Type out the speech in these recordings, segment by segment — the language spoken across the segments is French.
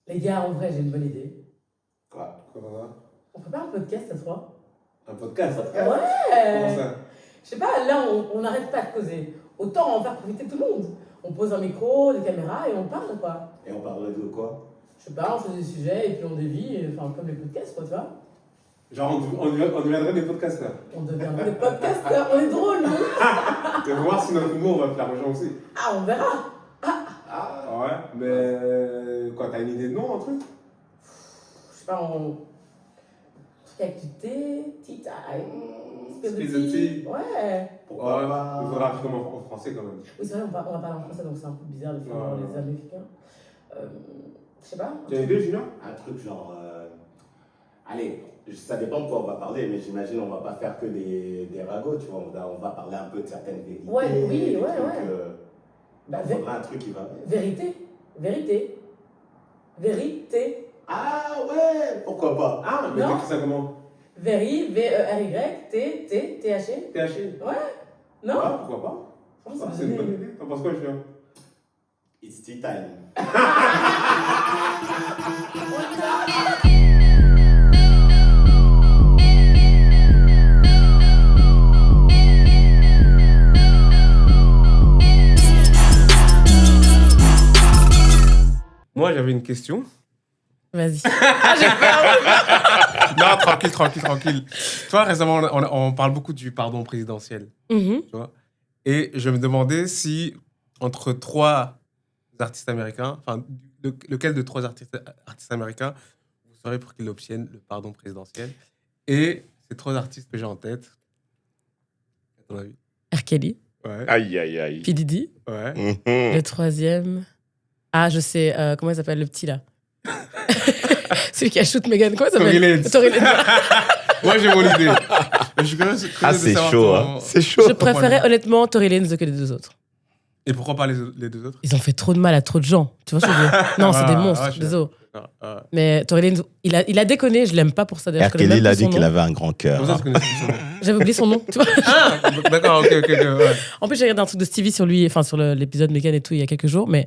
Les gars, en vrai, j'ai une bonne idée. Quoi? On prépare un podcast à trois. Un podcast? Ouais. Comment ça? Je sais pas, là, on n'arrête pas de causer. Autant en faire profiter tout le monde. On pose un micro, des caméras et on parle, quoi. Et on parlerait de quoi? Je sais pas, on choisit des sujets et puis on dévie, enfin, comme les podcasts, quoi, tu vois. Genre, on deviendrait des podcasteurs. On deviendra des podcasteurs, on est drôles, nous. Et voir si notre humour va plaire aux gens aussi. Ah, on verra. Ah ouais? Mais quoi, t'as une idée de nom, un truc? Je sais pas, on. Truc avec du thé, tea time. Spill the tea. Ouais. Pourquoi pas? Il faudra comme en français quand même. Oui, c'est vrai, on va parler en français, donc c'est un peu bizarre de faire les Américains. Je sais pas. Tu as une idée, Julien? Un truc genre. Allez, ça dépend de quoi on va parler, mais j'imagine on va pas faire que des ragots, tu vois. On va parler un peu de certaines vérités. Ouais, oui, ouais, trucs, ouais. Bah, il faudra un truc qui va. Vérité. Vérité. Vérité. Ah ouais, pourquoi pas? Ah, mais Non. t'écris ça comment? Very, V-E-R-Y, T-T-T-H-E. THE? Ouais. Non. Ah, pourquoi pas? Franchement, Ah, c'est une bonne idée. T'en penses quoi, Julien? It's tea time. Moi, j'avais une question. Vas-y. Ah, j'ai peur. Non, tranquille. Tu vois, récemment, on parle beaucoup du pardon présidentiel. Tu vois. Et je me demandais si, entre trois artistes américains, enfin, lequel de trois artistes américains vous saurez pour qu'ils obtiennent le pardon présidentiel. Et ces trois artistes que j'ai en tête, à ton avis? R. Kelly. Ouais. Aïe. P. Diddy. Ouais. Le troisième. Ah, je sais. Comment il s'appelle, le petit, là? Celui qui a shoot Meghan. Comment il s'appelle? Tory Lanez. Moi, j'ai mon idée. Je suis curieux Ah, de c'est savoir chaud, ton- hein. C'est chaud. Je préférais honnêtement Tory Lanez que les deux autres. Et pourquoi pas les deux autres? Ils ont fait trop de mal à trop de gens. Tu vois ce que je veux dire? Non, c'est des monstres, je suis désolé. d'accord. Mais Tory Lanez, il a déconné, je l'aime pas pour ça. D'ailleurs, R. Kelly, il a dit qu'il avait un grand cœur. Comment ça, tu connais son nom? J'avais oublié son nom, tu vois. Ah, d'accord, ok, ouais. En plus, j'ai regardé un truc de Stevie sur lui, enfin sur l'épisode Meghan et tout, il y a quelques jours. Mais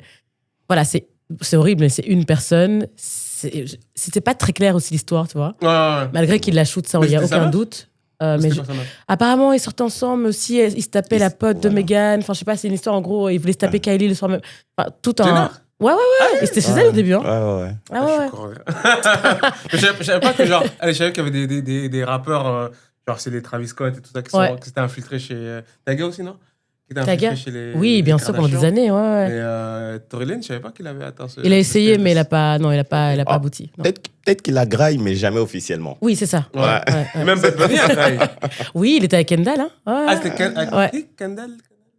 voilà, c'est horrible, mais c'est une personne. C'était pas très clair aussi l'histoire, tu vois. Ouais. Malgré qu'il la shoot, ça, il Mais n'y a c'était sa aucun meuf? doute. C'était Mais quoi, ça meuf? apparemment, ils sortaient ensemble aussi. Ils se tapaient la pote de Meghan. Enfin, je sais pas, c'est une histoire en gros. Ils voulaient se taper Kylie le soir même. Enfin, tout un. Jenner? Ouais. Et c'était chez elle au début. Hein. Ouais. Ah ouais. Je savais pas que genre, allez, je savais qu'il y avait des rappeurs, genre c'est les Travis Scott et tout ça, qui s'étaient infiltrés chez Taga aussi, non? Qui étaient infiltrés Taga chez les. Oui, bien sûr, pendant des années, ouais. Et Tory Lanez, je savais pas qu'il avait atteint ce. Il a essayé, mais il a pas abouti. Non. Peut-être qu'il a graille, mais jamais officiellement. Oui, c'est ça. Ouais. Ouais. Et même Bad Bunny a trahi. Oui, il était avec Kendall. Hein. Ouais. Ah, c'était Ouais. Kendall?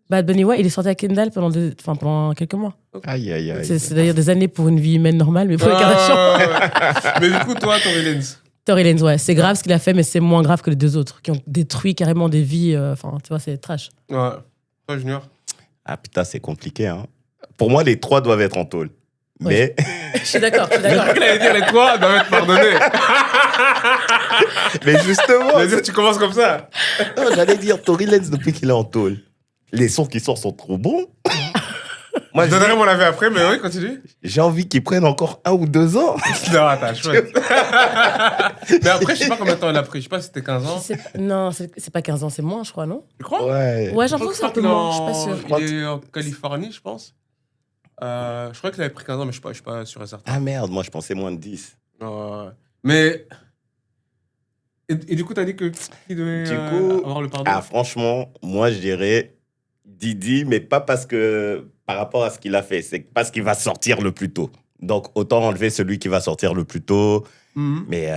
Bad Bunny, ouais, il est sorti avec Kendall pendant quelques mois. Aïe. C'est d'ailleurs des années pour une vie humaine normale, mais pour les Kardashians. Mais du coup, toi, Tory Lanez. Tory Lanez, ouais, c'est grave ce qu'il a fait, mais c'est moins grave que les deux autres, qui ont détruit carrément des vies. Enfin, tu vois, c'est trash. Ouais. Toi, Junior? Ah putain, c'est compliqué. Hein. Pour moi, les trois doivent être en tôle. Mais Je suis d'accord. Il allait dire les trois doivent être pardonnés. mais justement, Il allait dire, tu commences comme ça. non, j'allais dire Tory Lanez depuis qu'il est en tôle. Les sons qui sortent sont trop bons. Moi, Je donnerai mon avis après, mais oui, continue. j'ai envie qu'ils prennent encore 1 ou 2 ans. Non, attends, chouette. Mais après, je sais pas combien de temps il a pris. Je sais pas si c'était 15 ans. Non, c'est pas 15 ans, c'est moins, je crois, non? Tu crois? Ouais. Ouais, j'ai l'impression que c'est un peu moins, je suis pas sûre. Il est en Californie, je pense. Je crois qu'il avait pris 15 ans, mais je suis pas sûr et certain. Ah merde, moi je pensais moins de 10. Mais. Et du coup, t'as dit que qui devait Du coup, avoir le pardon? Ah franchement, moi je dirais Didi, mais pas parce que par rapport à ce qu'il a fait, c'est parce qu'il va sortir le plus tôt. Donc autant enlever celui qui va sortir le plus tôt. Mhm. Mais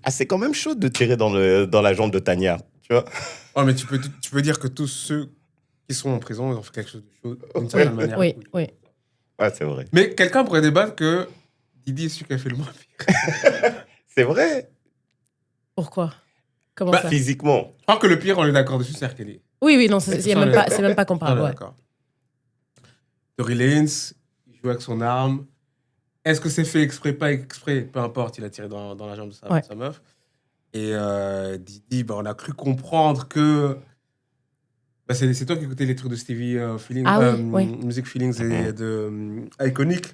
c'est quand même chaud de tirer dans la jambe de Tania, tu vois. Oh, mais tu peux dire que tous ceux qui sont en prison, ils ont fait quelque chose de chaud d'une certaine manière. Oui. Ouais, c'est vrai. Mais quelqu'un pourrait débattre que Didi est celui qui a fait le moins pire. C'est vrai. Pourquoi? Comment Bah, ça? Physiquement. Je crois que le pire, on est d'accord dessus, c'est R. Kelly. Oui, non, c'est même pas Ah, comparable. Ouais. d'accord. Tory Lanez, il joue avec son arme. Est-ce que c'est fait exprès, pas exprès? Peu importe, il a tiré dans la jambe de sa meuf. Et Didi, on a cru comprendre que... Bah, c'est toi qui écoutais les trucs de Stevie Feelings, Ah oui, oui. Music Feelings et de Iconic.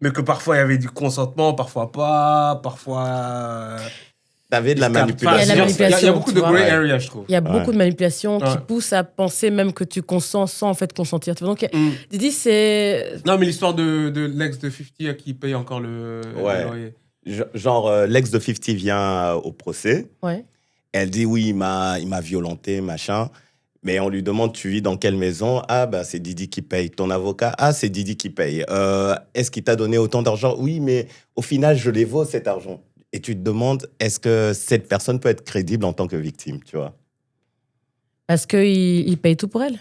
mais que parfois il y avait du consentement, parfois pas, parfois. T'avais de la Il y a la manipulation. manipulation. Il y a beaucoup tu de vois. grey area, je trouve. Il y a beaucoup de manipulations qui Ouais. poussent à penser même que tu consens sans en fait consentir. Tu vois. Donc, Mm. Didi, c'est. Non, mais l'histoire de l'ex de 50 qui paye encore le loyer. Genre, l'ex de 50 vient au procès. Ouais. Elle dit oui, il m'a violenté, machin. Mais on lui demande, tu vis dans quelle maison? Ah, bah, c'est Didi qui paye. Ton avocat? Ah, c'est Didi qui paye. Est-ce qu'il t'a donné autant d'argent? Oui, mais au final, je les vaux, cet argent. Et tu te demandes, est-ce que cette personne peut être crédible en tant que victime, tu vois? Parce qu'il paye tout pour elle.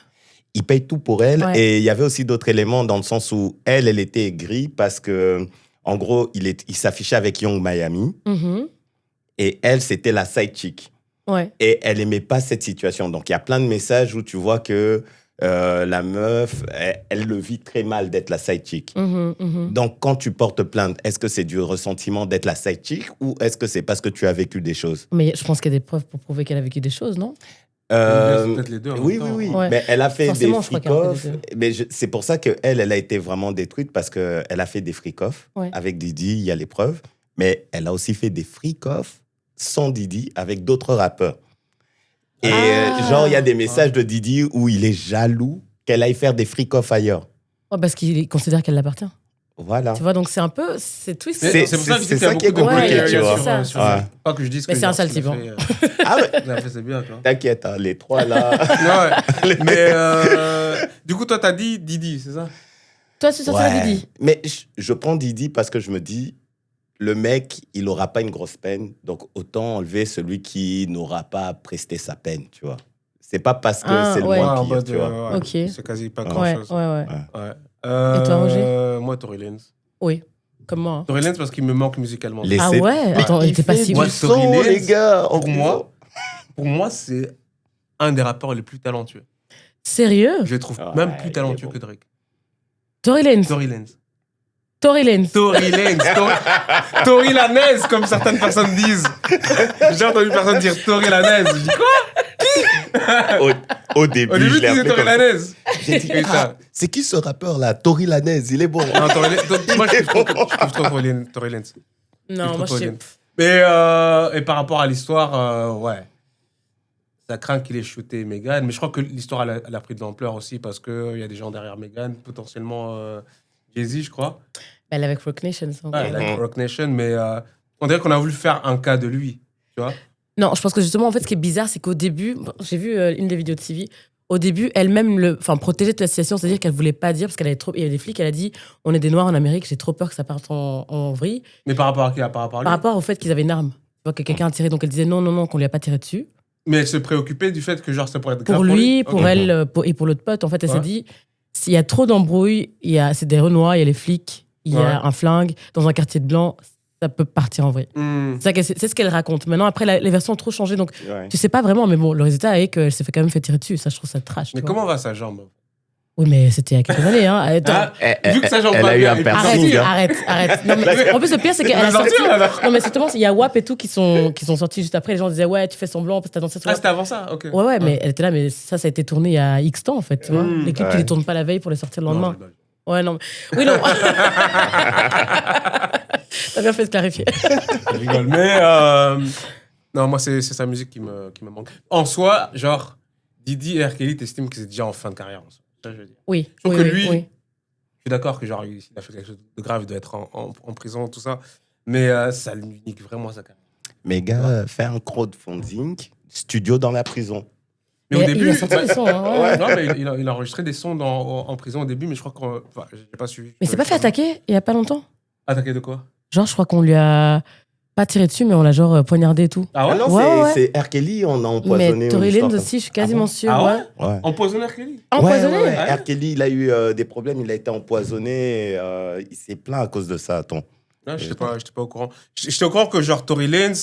Il paye tout pour elle. Ouais. Et il y avait aussi d'autres éléments dans le sens où elle était aigrie parce que, en gros, il s'affichait avec Young Miami. Mhm. Et elle, c'était la side chick. Ouais. Et elle aimait pas cette situation. Donc, il y a plein de messages où tu vois que la meuf, elle le vit très mal d'être la side chick. Mhm, mhm. Donc, quand tu portes plainte, est-ce que c'est du ressentiment d'être la side chick ou est-ce que c'est parce que tu as vécu des choses? Mais je pense qu'il y a des preuves pour prouver qu'elle a vécu des choses, non? C'est peut-être les deux en Oui, même temps. oui. Ouais. Mais elle a fait Forcément, des je crois qu'elle a fait freak-off. des Mais c'est pour ça qu'elle a été vraiment détruite parce qu'elle a fait des freak-off Ouais. avec Didi, il y a les preuves. Mais elle a aussi fait des freak-off sans Didi avec d'autres rappeurs. Et genre, il y a des messages de Didi où il est jaloux qu'elle aille faire des freak-off ailleurs. Ouais, parce qu'il considère qu'elle l'appartient. Voilà. Tu vois, donc c'est un peu. C'est twist. Mais c'est pour ça que je dis qu'il y a ça qui est beaucoup de compliqué, grey tu area vois. sur- Ouais. sur- Ouais. Pas que je dise que Mais c'est un sale ce qu'il a type, fait, Ah ouais, il a fait, c'est bien, quoi. t'inquiète, hein, les trois là. Ouais. Mais du coup, toi, t'as dit Didi, c'est ça? Toi, c'est sorti Ouais. Didi. Mais je prends Didi parce que je me dis, le mec, il n'aura pas une grosse peine, donc autant enlever celui qui n'aura pas presté sa peine, tu vois. C'est pas parce que Ah, c'est le ouais. moins en pire, mode, tu vois. ouais, Ok. c'est quasi pas Ouais, grand-chose. ouais, ouais. Ouais. Et toi, Roger? Moi, Tory Lanez. Oui, comme moi. Hein. Tory Lanez parce qu'il me manque musicalement. Les- Ah c'est- ouais? Attends, il était pas si Moi, ouf. Tory Son, Lanez, les gars, en pour moi, c'est un des rappeurs les plus talentueux. Sérieux? Je le trouve Ouais, même plus il est talentueux bon. que Drake. Tory Lanez. Tory Lanez. Tory Lanez. Tory Lanez. Tory Lanez, comme certaines personnes disent. J'ai entendu personne dire Tory Lanez. Je dis quoi? Au début, Au début, je tu l'ai disais appelé Tory comme ça. Lanez. J'ai dit, Et ça. c'est qui ce rappeur-là? Tory Lanez, il est bon. Non, Tory Lanez. Moi, je trouve trop Tory Lanez. Non, moi, je sais. Mais et par rapport à l'histoire, ouais. Ça craint qu'il ait shooté Meghan. Mais je crois que l'histoire, elle a pris de l'ampleur aussi parce qu'il y a des gens derrière Meghan, potentiellement Jay-Z, je crois. Elle est avec Rock Nation. ça, Ouais, ok. like Rock Nation. Mais on dirait qu'on a voulu faire un cas de lui. Tu vois? Non, je pense que justement, en fait, ce qui est bizarre, c'est qu'au début, j'ai vu une des vidéos de Sylvie. Au début, elle-même protégeait de la situation, c'est-à-dire qu'elle voulait pas dire parce qu'elle avait trop. Il y avait des flics, elle a dit on est des noirs en Amérique, j'ai trop peur que ça parte en vrille. Mais par rapport à qui? Par rapport à lui. Par rapport au fait qu'ils avaient une arme. Tu vois, que quelqu'un a tiré, donc elle disait non, qu'on lui a pas tiré dessus. Mais elle se préoccupait du fait que genre ça pourrait être grave Pour lui, pour Ok. elle et pour l'autre pote, en fait, elle Ouais. s'est dit s'il y a trop d'embrouilles, c'est des Renois, il y a les flics, il y Ouais. a un flingue dans un quartier de blanc, ça peut partir en vrille. Hmm. C'est ce qu'elle raconte. Maintenant, après, les versions ont trop changé, donc Ouais. tu sais pas vraiment, mais bon, le résultat est qu'elle s'est fait quand même fait tirer dessus. Ça, je trouve ça trash. Mais tu vois. comment va sa jambe? Oui, mais c'était il y a quelques années. Hein. Attends. Ah, vu que sa jambe elle va a eu bien, un et puis- piercing. Arrête. Non, mais, en plus, le pire, c'est qu'elle a Mais sorti. sortir, alors. Non, mais justement, il y a WAP et tout qui sont sortis juste après. Les gens disaient, ouais, tu fais semblant parce que t'as dansé sur Ah, WAP. c'était avant ça? Ok. Ouais, mais elle était là, mais ça a été tourné il y a X temps, en fait. Tu vois. Mmh, Les clips, tu ouais. les tournes pas la veille pour les sortir le Non, lendemain. je rigole. Ouais, non. Oui, non. T'as bien fait de clarifier. Je rigole. Mais non, moi, c'est sa musique qui me manque. En soi, genre, Didi et R. Kelly, t'estimes que c'est déjà en fin de carrière. En soi. C'est ça que je veux dire. Oui. Je trouve oui, que oui, lui, oui. je suis d'accord que genre, il a fait quelque chose de grave, il doit être en prison, tout ça. Mais ça lui nique vraiment sa carrière. Mais gars, fais un crowdfunding, studio dans la prison. Mais au Il début, a sorti des sons. Hein, ouais. non, mais il a enregistré des sons en prison au début, mais je crois qu'on. Enfin, j'ai pas suivi. Mais c'est pas fait attaquer il y a pas longtemps. Attaquer de quoi? Genre, je crois qu'on lui a pas tiré dessus, mais on l'a genre poignardé et tout. Ah ouais? Ah non, Ouais, c'est R. Kelly, on a empoisonné. Mais une Tory histoire Lanez comme- aussi, je suis quasiment sûre. Ah ouais? ouais. Ouais. Empoisonné R. Kelly? Empoisonné. Ouais, Ah ouais? R. Kelly, il a eu des problèmes, il a été empoisonné, il s'est plaint à cause de ça, attends. Non, j'étais pas au courant. J'étais au courant que genre Tory Lanez,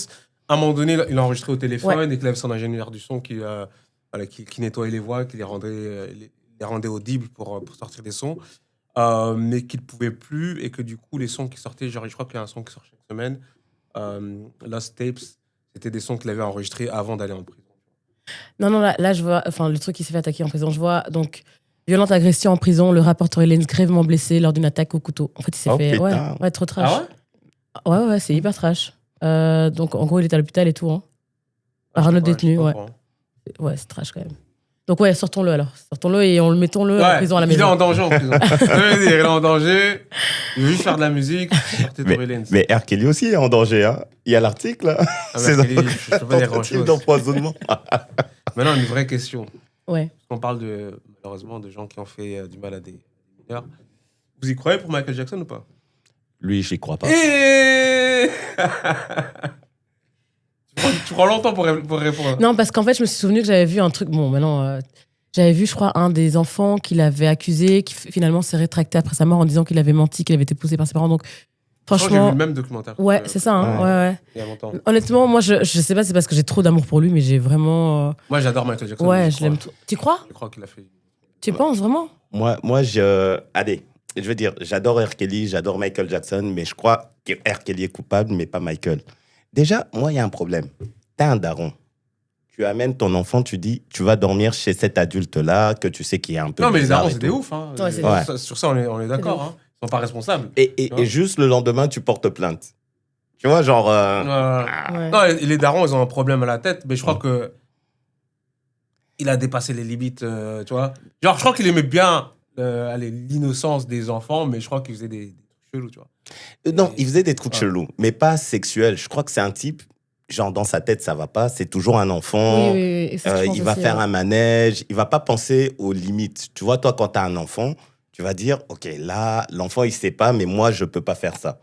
à un moment donné, il a enregistré au téléphone et qu'il avait son ingénieur du son qui nettoyait les voix, qui les rendait audibles pour sortir des sons, mais qu'il ne pouvait plus et que du coup, les sons qui sortaient, genre je crois qu'il y a un son qui sort chaque semaine, Lost Tapes, c'était des sons qu'il avait enregistrés avant d'aller en prison. Non, là, je vois, enfin, le truc qui s'est fait attaquer en prison, je vois, donc, Violente agression en prison, le rappeur Tory Lanez grièvement blessé lors d'une attaque au couteau. En fait, il s'est fait... putain. Ouais, trop trash. Ah ouais? Ouais, c'est hyper trash. Donc, en gros, il est à l'hôpital et tout. Hein. Par un autre détenu, ouais. Ouais, c'est trash quand même. Donc, ouais, sortons-le alors. Sortons-le et mettons-le en prison à la maison. Il est en danger en prison. Il est en danger. Il veut juste faire de la musique. Mais R. Kelly aussi est en danger. Hein. Il y a l'article. Là. C'est je peux pas dire grand-chose. D'empoisonnement. Maintenant, une vraie question. Ouais. On parle malheureusement de gens qui ont fait du mal à des mineurs. Vous y croyez pour Michael Jackson ou pas? Lui, j'y crois pas. Tu prends longtemps pour répondre. Non, parce qu'en fait, je me suis souvenu que j'avais vu un truc. Bon, maintenant, j'avais vu, je crois, un des enfants qu'il avait accusé, qui finalement s'est rétracté après sa mort en disant qu'il avait menti, qu'il avait été poussé par ses parents. Donc, franchement. J'ai vu le même documentaire. Ouais, c'est ça. Hein, ouais. Il y a longtemps. Honnêtement, moi, je sais pas, c'est parce que j'ai trop d'amour pour lui, mais j'ai vraiment. Moi, j'adore Michael Jackson. Ouais, je l'aime trop. Tu crois? Je crois qu'il a fait. Tu penses vraiment? Moi, allez, je veux dire, j'adore R. Kelly, j'adore Michael Jackson, mais je crois que R. Kelly est coupable, mais pas Michael. Déjà, moi, il y a un problème. T'as un daron. Tu amènes ton enfant, tu dis, tu vas dormir chez cet adulte-là, que tu sais qu'il est un peu. Non, mais les darons, c'est des ouf. Hein. Ouais, sur ça, on est d'accord. Hein. Ils sont pas responsables. Et juste le lendemain, tu portes plainte. Tu vois, genre. Ouais. Non, les darons, ils ont un problème à la tête, mais je crois que. Il a dépassé les limites, tu vois. Genre, je crois qu'il aimait bien l'innocence des enfants, mais je crois qu'il faisait des trucs chelous, tu vois. Non, il faisait des trucs chelous, mais pas sexuels. Je crois que c'est un type, genre dans sa tête, ça va pas. C'est toujours un enfant. Oui, il va faire un manège. Il va pas penser aux limites. Tu vois, toi, quand tu as un enfant, tu vas dire, OK, là, l'enfant, il sait pas, mais moi, je peux pas faire ça.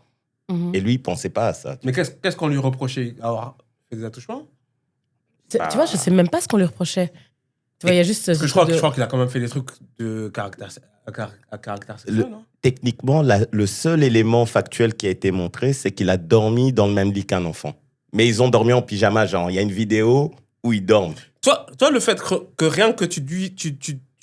Et lui, il pensait pas à ça. Mais qu'est-ce qu'on lui reprochait? Avoir fait des attouchements? Tu vois, je sais même pas ce qu'on lui reprochait. Tu vois, il y a juste. Parce que je crois qu'il a quand même fait des trucs à caractère sexuel, non? Techniquement, le seul élément factuel qui a été montré, c'est qu'il a dormi dans le même lit qu'un enfant. Mais ils ont dormi en pyjama, genre. Il y a une vidéo où ils dorment. Toi, le fait que rien que tu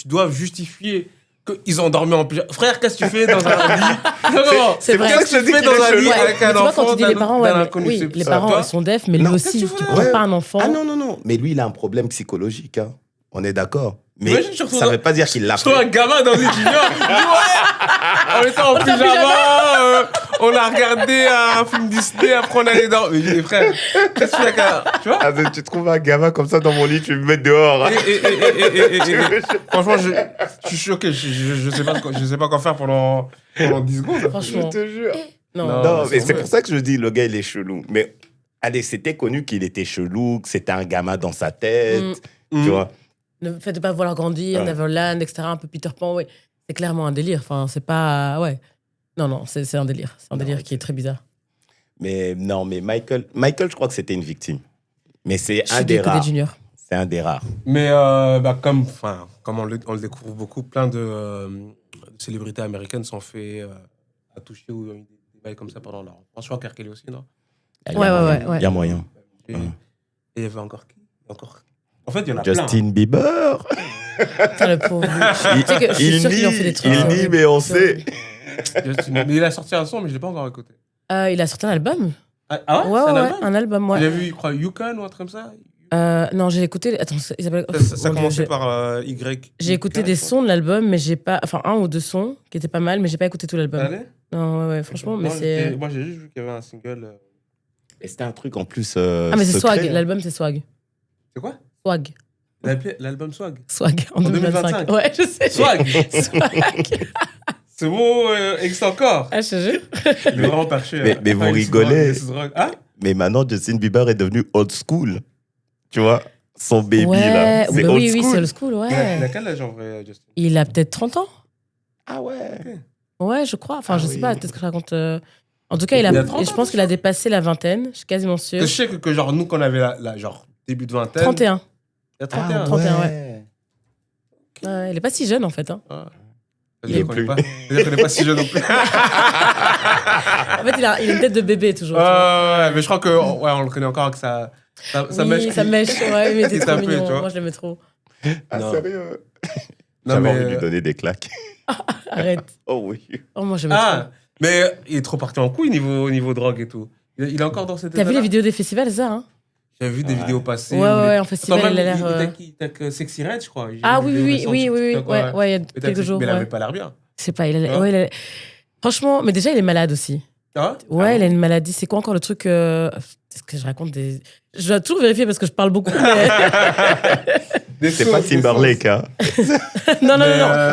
dois justifier qu'ils ont dormi en pyjama. Frère, qu'est-ce que tu fais dans un lit? Non, c'est vrai. Qu'est-ce que tu fais dans un lit avec un enfant? Tu vois, quand tu dis les parents, oui, les parents, ils sont defs, mais lui aussi, tu prends pas un enfant. Ah non. Mais lui, il a un problème psychologique. Hein. On est d'accord. Mais ça ne veut pas dire qu'il l'a fait. Je trouve un gamin dans une junior. On était en pyjama. On a regardé un film Disney. Après, on allait dans. Mais frère, qu'est-ce que tu fais? Tu vois? Tu trouves un gamin comme ça dans mon lit, tu me mets dehors. Franchement, je suis choqué. Je sais pas quoi faire pendant 10 secondes. Franchement. Je te jure. Non, mais c'est pour ça que je dis, le gars, il est chelou. Mais allez, c'était connu qu'il était chelou, que c'était un gamin dans sa tête. Tu vois? Le fait de ne pas vouloir grandir, Neverland, etc., un peu Peter Pan, ouais, c'est clairement un délire. Enfin, c'est pas... Ouais. Non, c'est un délire. C'est un délire qui est très bizarre. Mais non, mais Michael, je crois que c'était une victime. Mais c'est un des rares. C'est un des rares. Mais comme on le découvre beaucoup, plein de célébrités américaines sont fait attoucher ou ont eu des bails comme ça pendant leur enfance. Je crois qu'R. Kelly aussi, non? Ouais. Il y a moyen. Et il y avait encore qui? En fait, il y en a plein. Justin Bieber. Putain, le pauvre. Je suis sûr qu'ils ont fait des trucs. Il nie, mais on sait. Mais il a sorti un son, mais je ne l'ai pas encore écouté. Il a sorti un album. Ah ouais? Ouais, un album, ouais. J'ai vu, je crois, Yukon ou un truc comme ça. Non, j'ai écouté... Attends, il s'appelle... Ça commençait par Y. J'ai écouté des sons de l'album, mais j'ai pas... Enfin, un ou deux sons qui étaient pas mal, mais j'ai pas écouté tout l'album. Allez? Non, ouais, franchement, mais c'est... Moi, j'ai juste vu qu'il y avait un single... Et c'était un truc en plus mais c'est Swag, l'album c'est Swag. C'est quoi? Swag. L'album Swag. Swag, en 2025. Ouais, je sais. Swag. Swag. Ce mot existe encore. Ah, je te jure. Il est vraiment perché. Mais vous rigolez. Mais maintenant, Justin Bieber est devenu old school. Tu vois? Son baby, là. C'est old school. Oui, c'est old school, ouais. Il a quel âge en vrai, Justin? Il a peut-être 30 ans. Ah ouais. Ouais, je crois. Enfin, je sais pas, peut-être que je raconte... En tout cas, je pense qu'il a dépassé la vingtaine, je suis quasiment sûre. Je sais que genre, nous, qu'on avait genre début de vingtaine... 31. Il y a 31. 31, ouais. Il est pas si jeune, en fait. Hein. Il est plus. Il n'est pas si jeune non plus. En fait, il a une tête de bébé, toujours. Ouais, mais je crois on le connaît encore avec sa mèche. Sa mèche, ouais, mais c'est trop mignon. Tu vois. Moi, je l'aimais trop. Ah, sérieux? J'avais envie de lui donner des claques. Arrête. Oh oui. Oh, moi, j'aimais trop. Mais il est trop parti en couille niveau drogue et tout. Il est encore dans cette... T'as vu les vidéos des festivals, ça, hein? J'avais vu des vidéos passer. Ouais, en festival, il a l'air... Il était avec Sexy Red, je crois. Ah oui, il y a quelques jours. Mais il avait pas l'air bien. Je sais pas, franchement, mais déjà, il est malade aussi. Ah ouais, il a une maladie. C'est quoi encore le truc Est-ce que je raconte des... Je dois toujours vérifier parce que je parle beaucoup. Mais... C'est pas Timberlake, hein. non.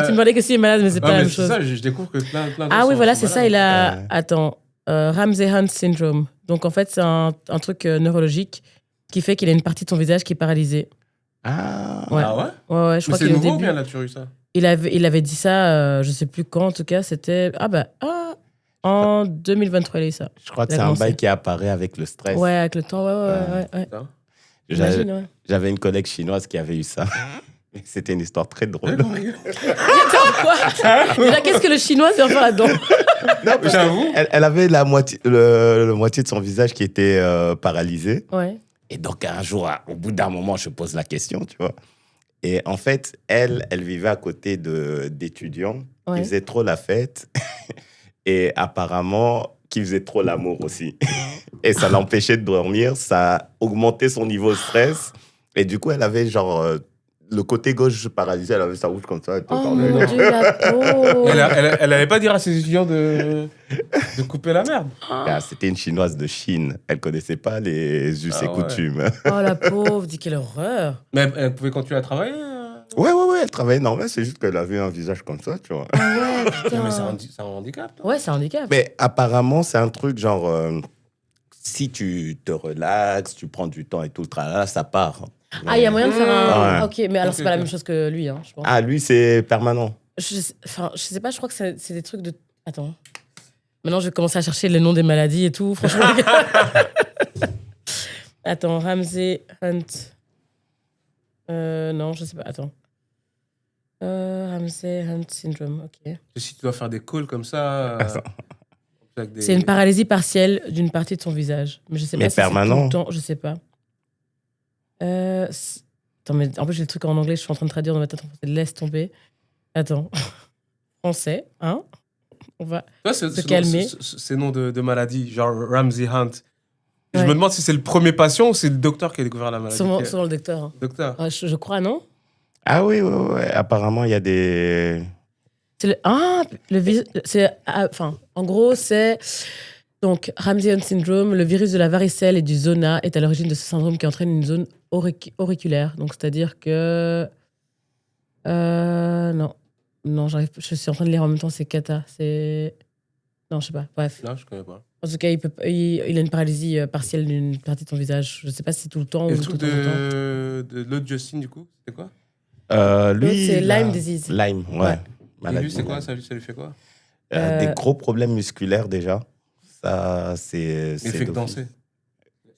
Timberlake aussi est malade, mais c'est pas la même chose. C'est ça, je découvre que plein de Ah oui, voilà, c'est ça. Il a... Attends. Ramsay-Hunt syndrome. Donc, en fait, c'est un truc neurologique qui fait qu'il a une partie de son visage qui est paralysée. Ah ouais. Ouais, je crois qu'il c'est nouveau ou bien là, tu as eu ça? Il avait dit ça, je sais plus quand, en tout cas, c'était... en 2023, il a eu ça. Je crois que c'est un bail qui apparaît avec le stress. Ouais, avec le temps, ouais. J'avais une collègue chinoise qui avait eu ça. C'était une histoire très drôle. Attends, quoi? Déjà, qu'est-ce que le chinois vient faire là-dedans? Non, j'avoue. Elle avait la moitié de son visage qui était paralysé. Ouais. Et donc, un jour, au bout d'un moment, je pose la question, tu vois. Et en fait, elle vivait à côté d'étudiants qui faisaient trop la fête. Et apparemment, qui faisaient trop l'amour aussi. Et ça l'empêchait de dormir. Ça a augmenté son niveau de stress. Et du coup, elle avait genre... le côté gauche paralysé, elle avait sa bouche comme ça. Oh mon Dieu, la peau. Elle n'allait pas dire à ses étudiants de couper la merde. C'était une chinoise de Chine. Elle ne connaissait pas les us et coutumes. Oh la pauvre, dis quelle horreur. Mais elle pouvait continuer à travailler. Ouais, elle travaillait normal. C'est juste qu'elle avait un visage comme ça, tu vois. Ah ouais, putain. Mais c'est un handicap. Non? Ouais, c'est un handicap. Mais apparemment, c'est un truc genre... si tu te relaxes, tu prends du temps et tout, là, ça part. Ah, il y a moyen de faire un... Ouais. Ok, mais alors c'est pas la même chose que lui, hein, je pense. Ah, lui, c'est permanent. Je sais pas, je crois que c'est des trucs de... Attends. Maintenant, je vais commencer à chercher les noms des maladies et tout, franchement. Attends, Ramsay-Hunt. Non, je sais pas, attends. Ramsay-Hunt syndrome, ok. Si tu dois faire des calls comme ça... C'est une paralysie partielle d'une partie de son visage. Mais je sais pas si permanent. C'est tout le temps, je sais pas. Attends, mais en plus, j'ai le truc en anglais, je suis en train de traduire dans ma tête en français. Laisse tomber. Attends. Français, hein? On va se calmer. Ces noms de maladies, genre Ramsay-Hunt. Je me demande si c'est le premier patient ou c'est le docteur qui a découvert la maladie. Sûrement le docteur. Hein. Docteur. Je crois, non? Ah oui. Apparemment, il y a des... en gros, c'est... Donc, Ramsay-Hunt syndrome, le virus de la varicelle et du zona est à l'origine de ce syndrome qui entraîne une zone auriculaire. Donc, c'est-à-dire que... Non, je suis en train de lire en même temps, c'est cata. Non, je sais pas, bref. Non, je connais pas. En tout cas, il a une paralysie partielle d'une partie de son visage. Je sais pas si c'est tout le temps et ou le tout truc le temps. de l'autre Justin, du coup, c'était quoi? Lui, c'est Lyme disease. Lyme, ouais. Et lui, c'est quoi? Ça lui fait quoi? Des gros problèmes musculaires, déjà. Ça, c'est... Il fait que danser.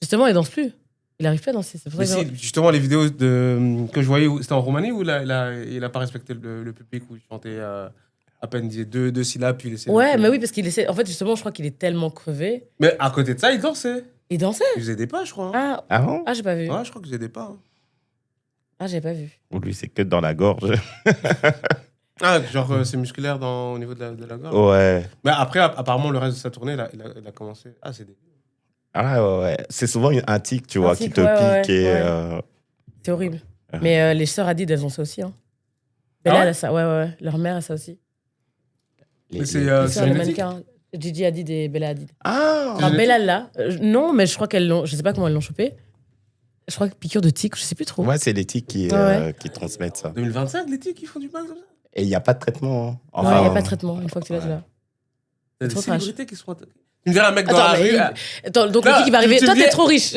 Justement, il danse plus. Il arrive pas à danser. C'est pour ça justement, les vidéos que je voyais, c'était en Roumanie où il a pas respecté le public, où il chantait à peine disait deux syllabes, puis il essayait. Ouais, mais oui, parce qu'il essaie. En fait, justement, je crois qu'il est tellement crevé. Mais à côté de ça, il dansait. Il dansait? Il faisait des pas, je crois. Hein. Ah bon? Ah, j'ai pas vu. Ouais, je crois qu'il faisait des pas. Hein. Ah, j'ai pas vu. Lui, c'est que dans la gorge. Ah, genre, c'est musculaire au niveau de la gorge. Ouais. Mais après, apparemment, le reste de sa tournée, il a commencé. Ah, c'est des... Ah ouais. C'est souvent un tic, tu vois, qui te pique. Ouais. C'est horrible. Mais les sœurs Hadid, elles ont ça aussi. Hein. Bella, elle a ça. Ouais. Leur mère a ça aussi. Mais c'est les mannequins. Gigi Hadid et Bella Hadid. Ah! Enfin, Bella, là. Non, mais je crois qu'elles l'ont... Je sais pas comment elles l'ont chopé. Je crois que piqûre de tic, je sais plus trop. Ouais, c'est les tics qui transmettent ça. 2025, les tics, ils font du mal comme ça? Et il n'y a pas de traitement. Hein. Enfin, il n'y a pas de traitement. Une fois que tu l'as, tu l'as. Il y a des célébrités qui sont... Tu me dirais un mec dans la rue... Attends, donc le tic, il va arriver... Toi, t'es trop riche.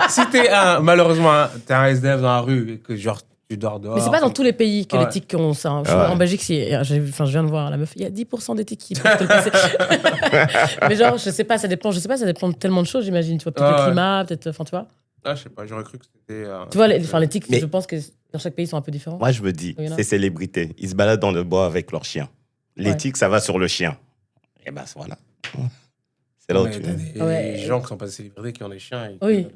Si t'es malheureusement, t'es un SDF dans la rue et que genre tu dors dehors... Mais c'est pas dans tous les pays que les tics ont ça. En Belgique, je viens de voir la meuf, il y a 10% des tics qui peuvent te le passer. Mais genre, je sais pas, ça dépend de tellement de choses, j'imagine. Tu vois, peut-être le climat, peut-être... Enfin, tu vois. Ah, je sais pas, j'aurais cru que c'était... Tu vois, les tics, je pense que dans chaque pays, sont un peu différents. Moi, je me dis, ces célébrités, ils se baladent dans le bois avec leur chien. Les tics, ça va sur le chien. Et ben, voilà. C'est là où tu... des gens qui sont pas des célébrités, qui ont des chiens et oui.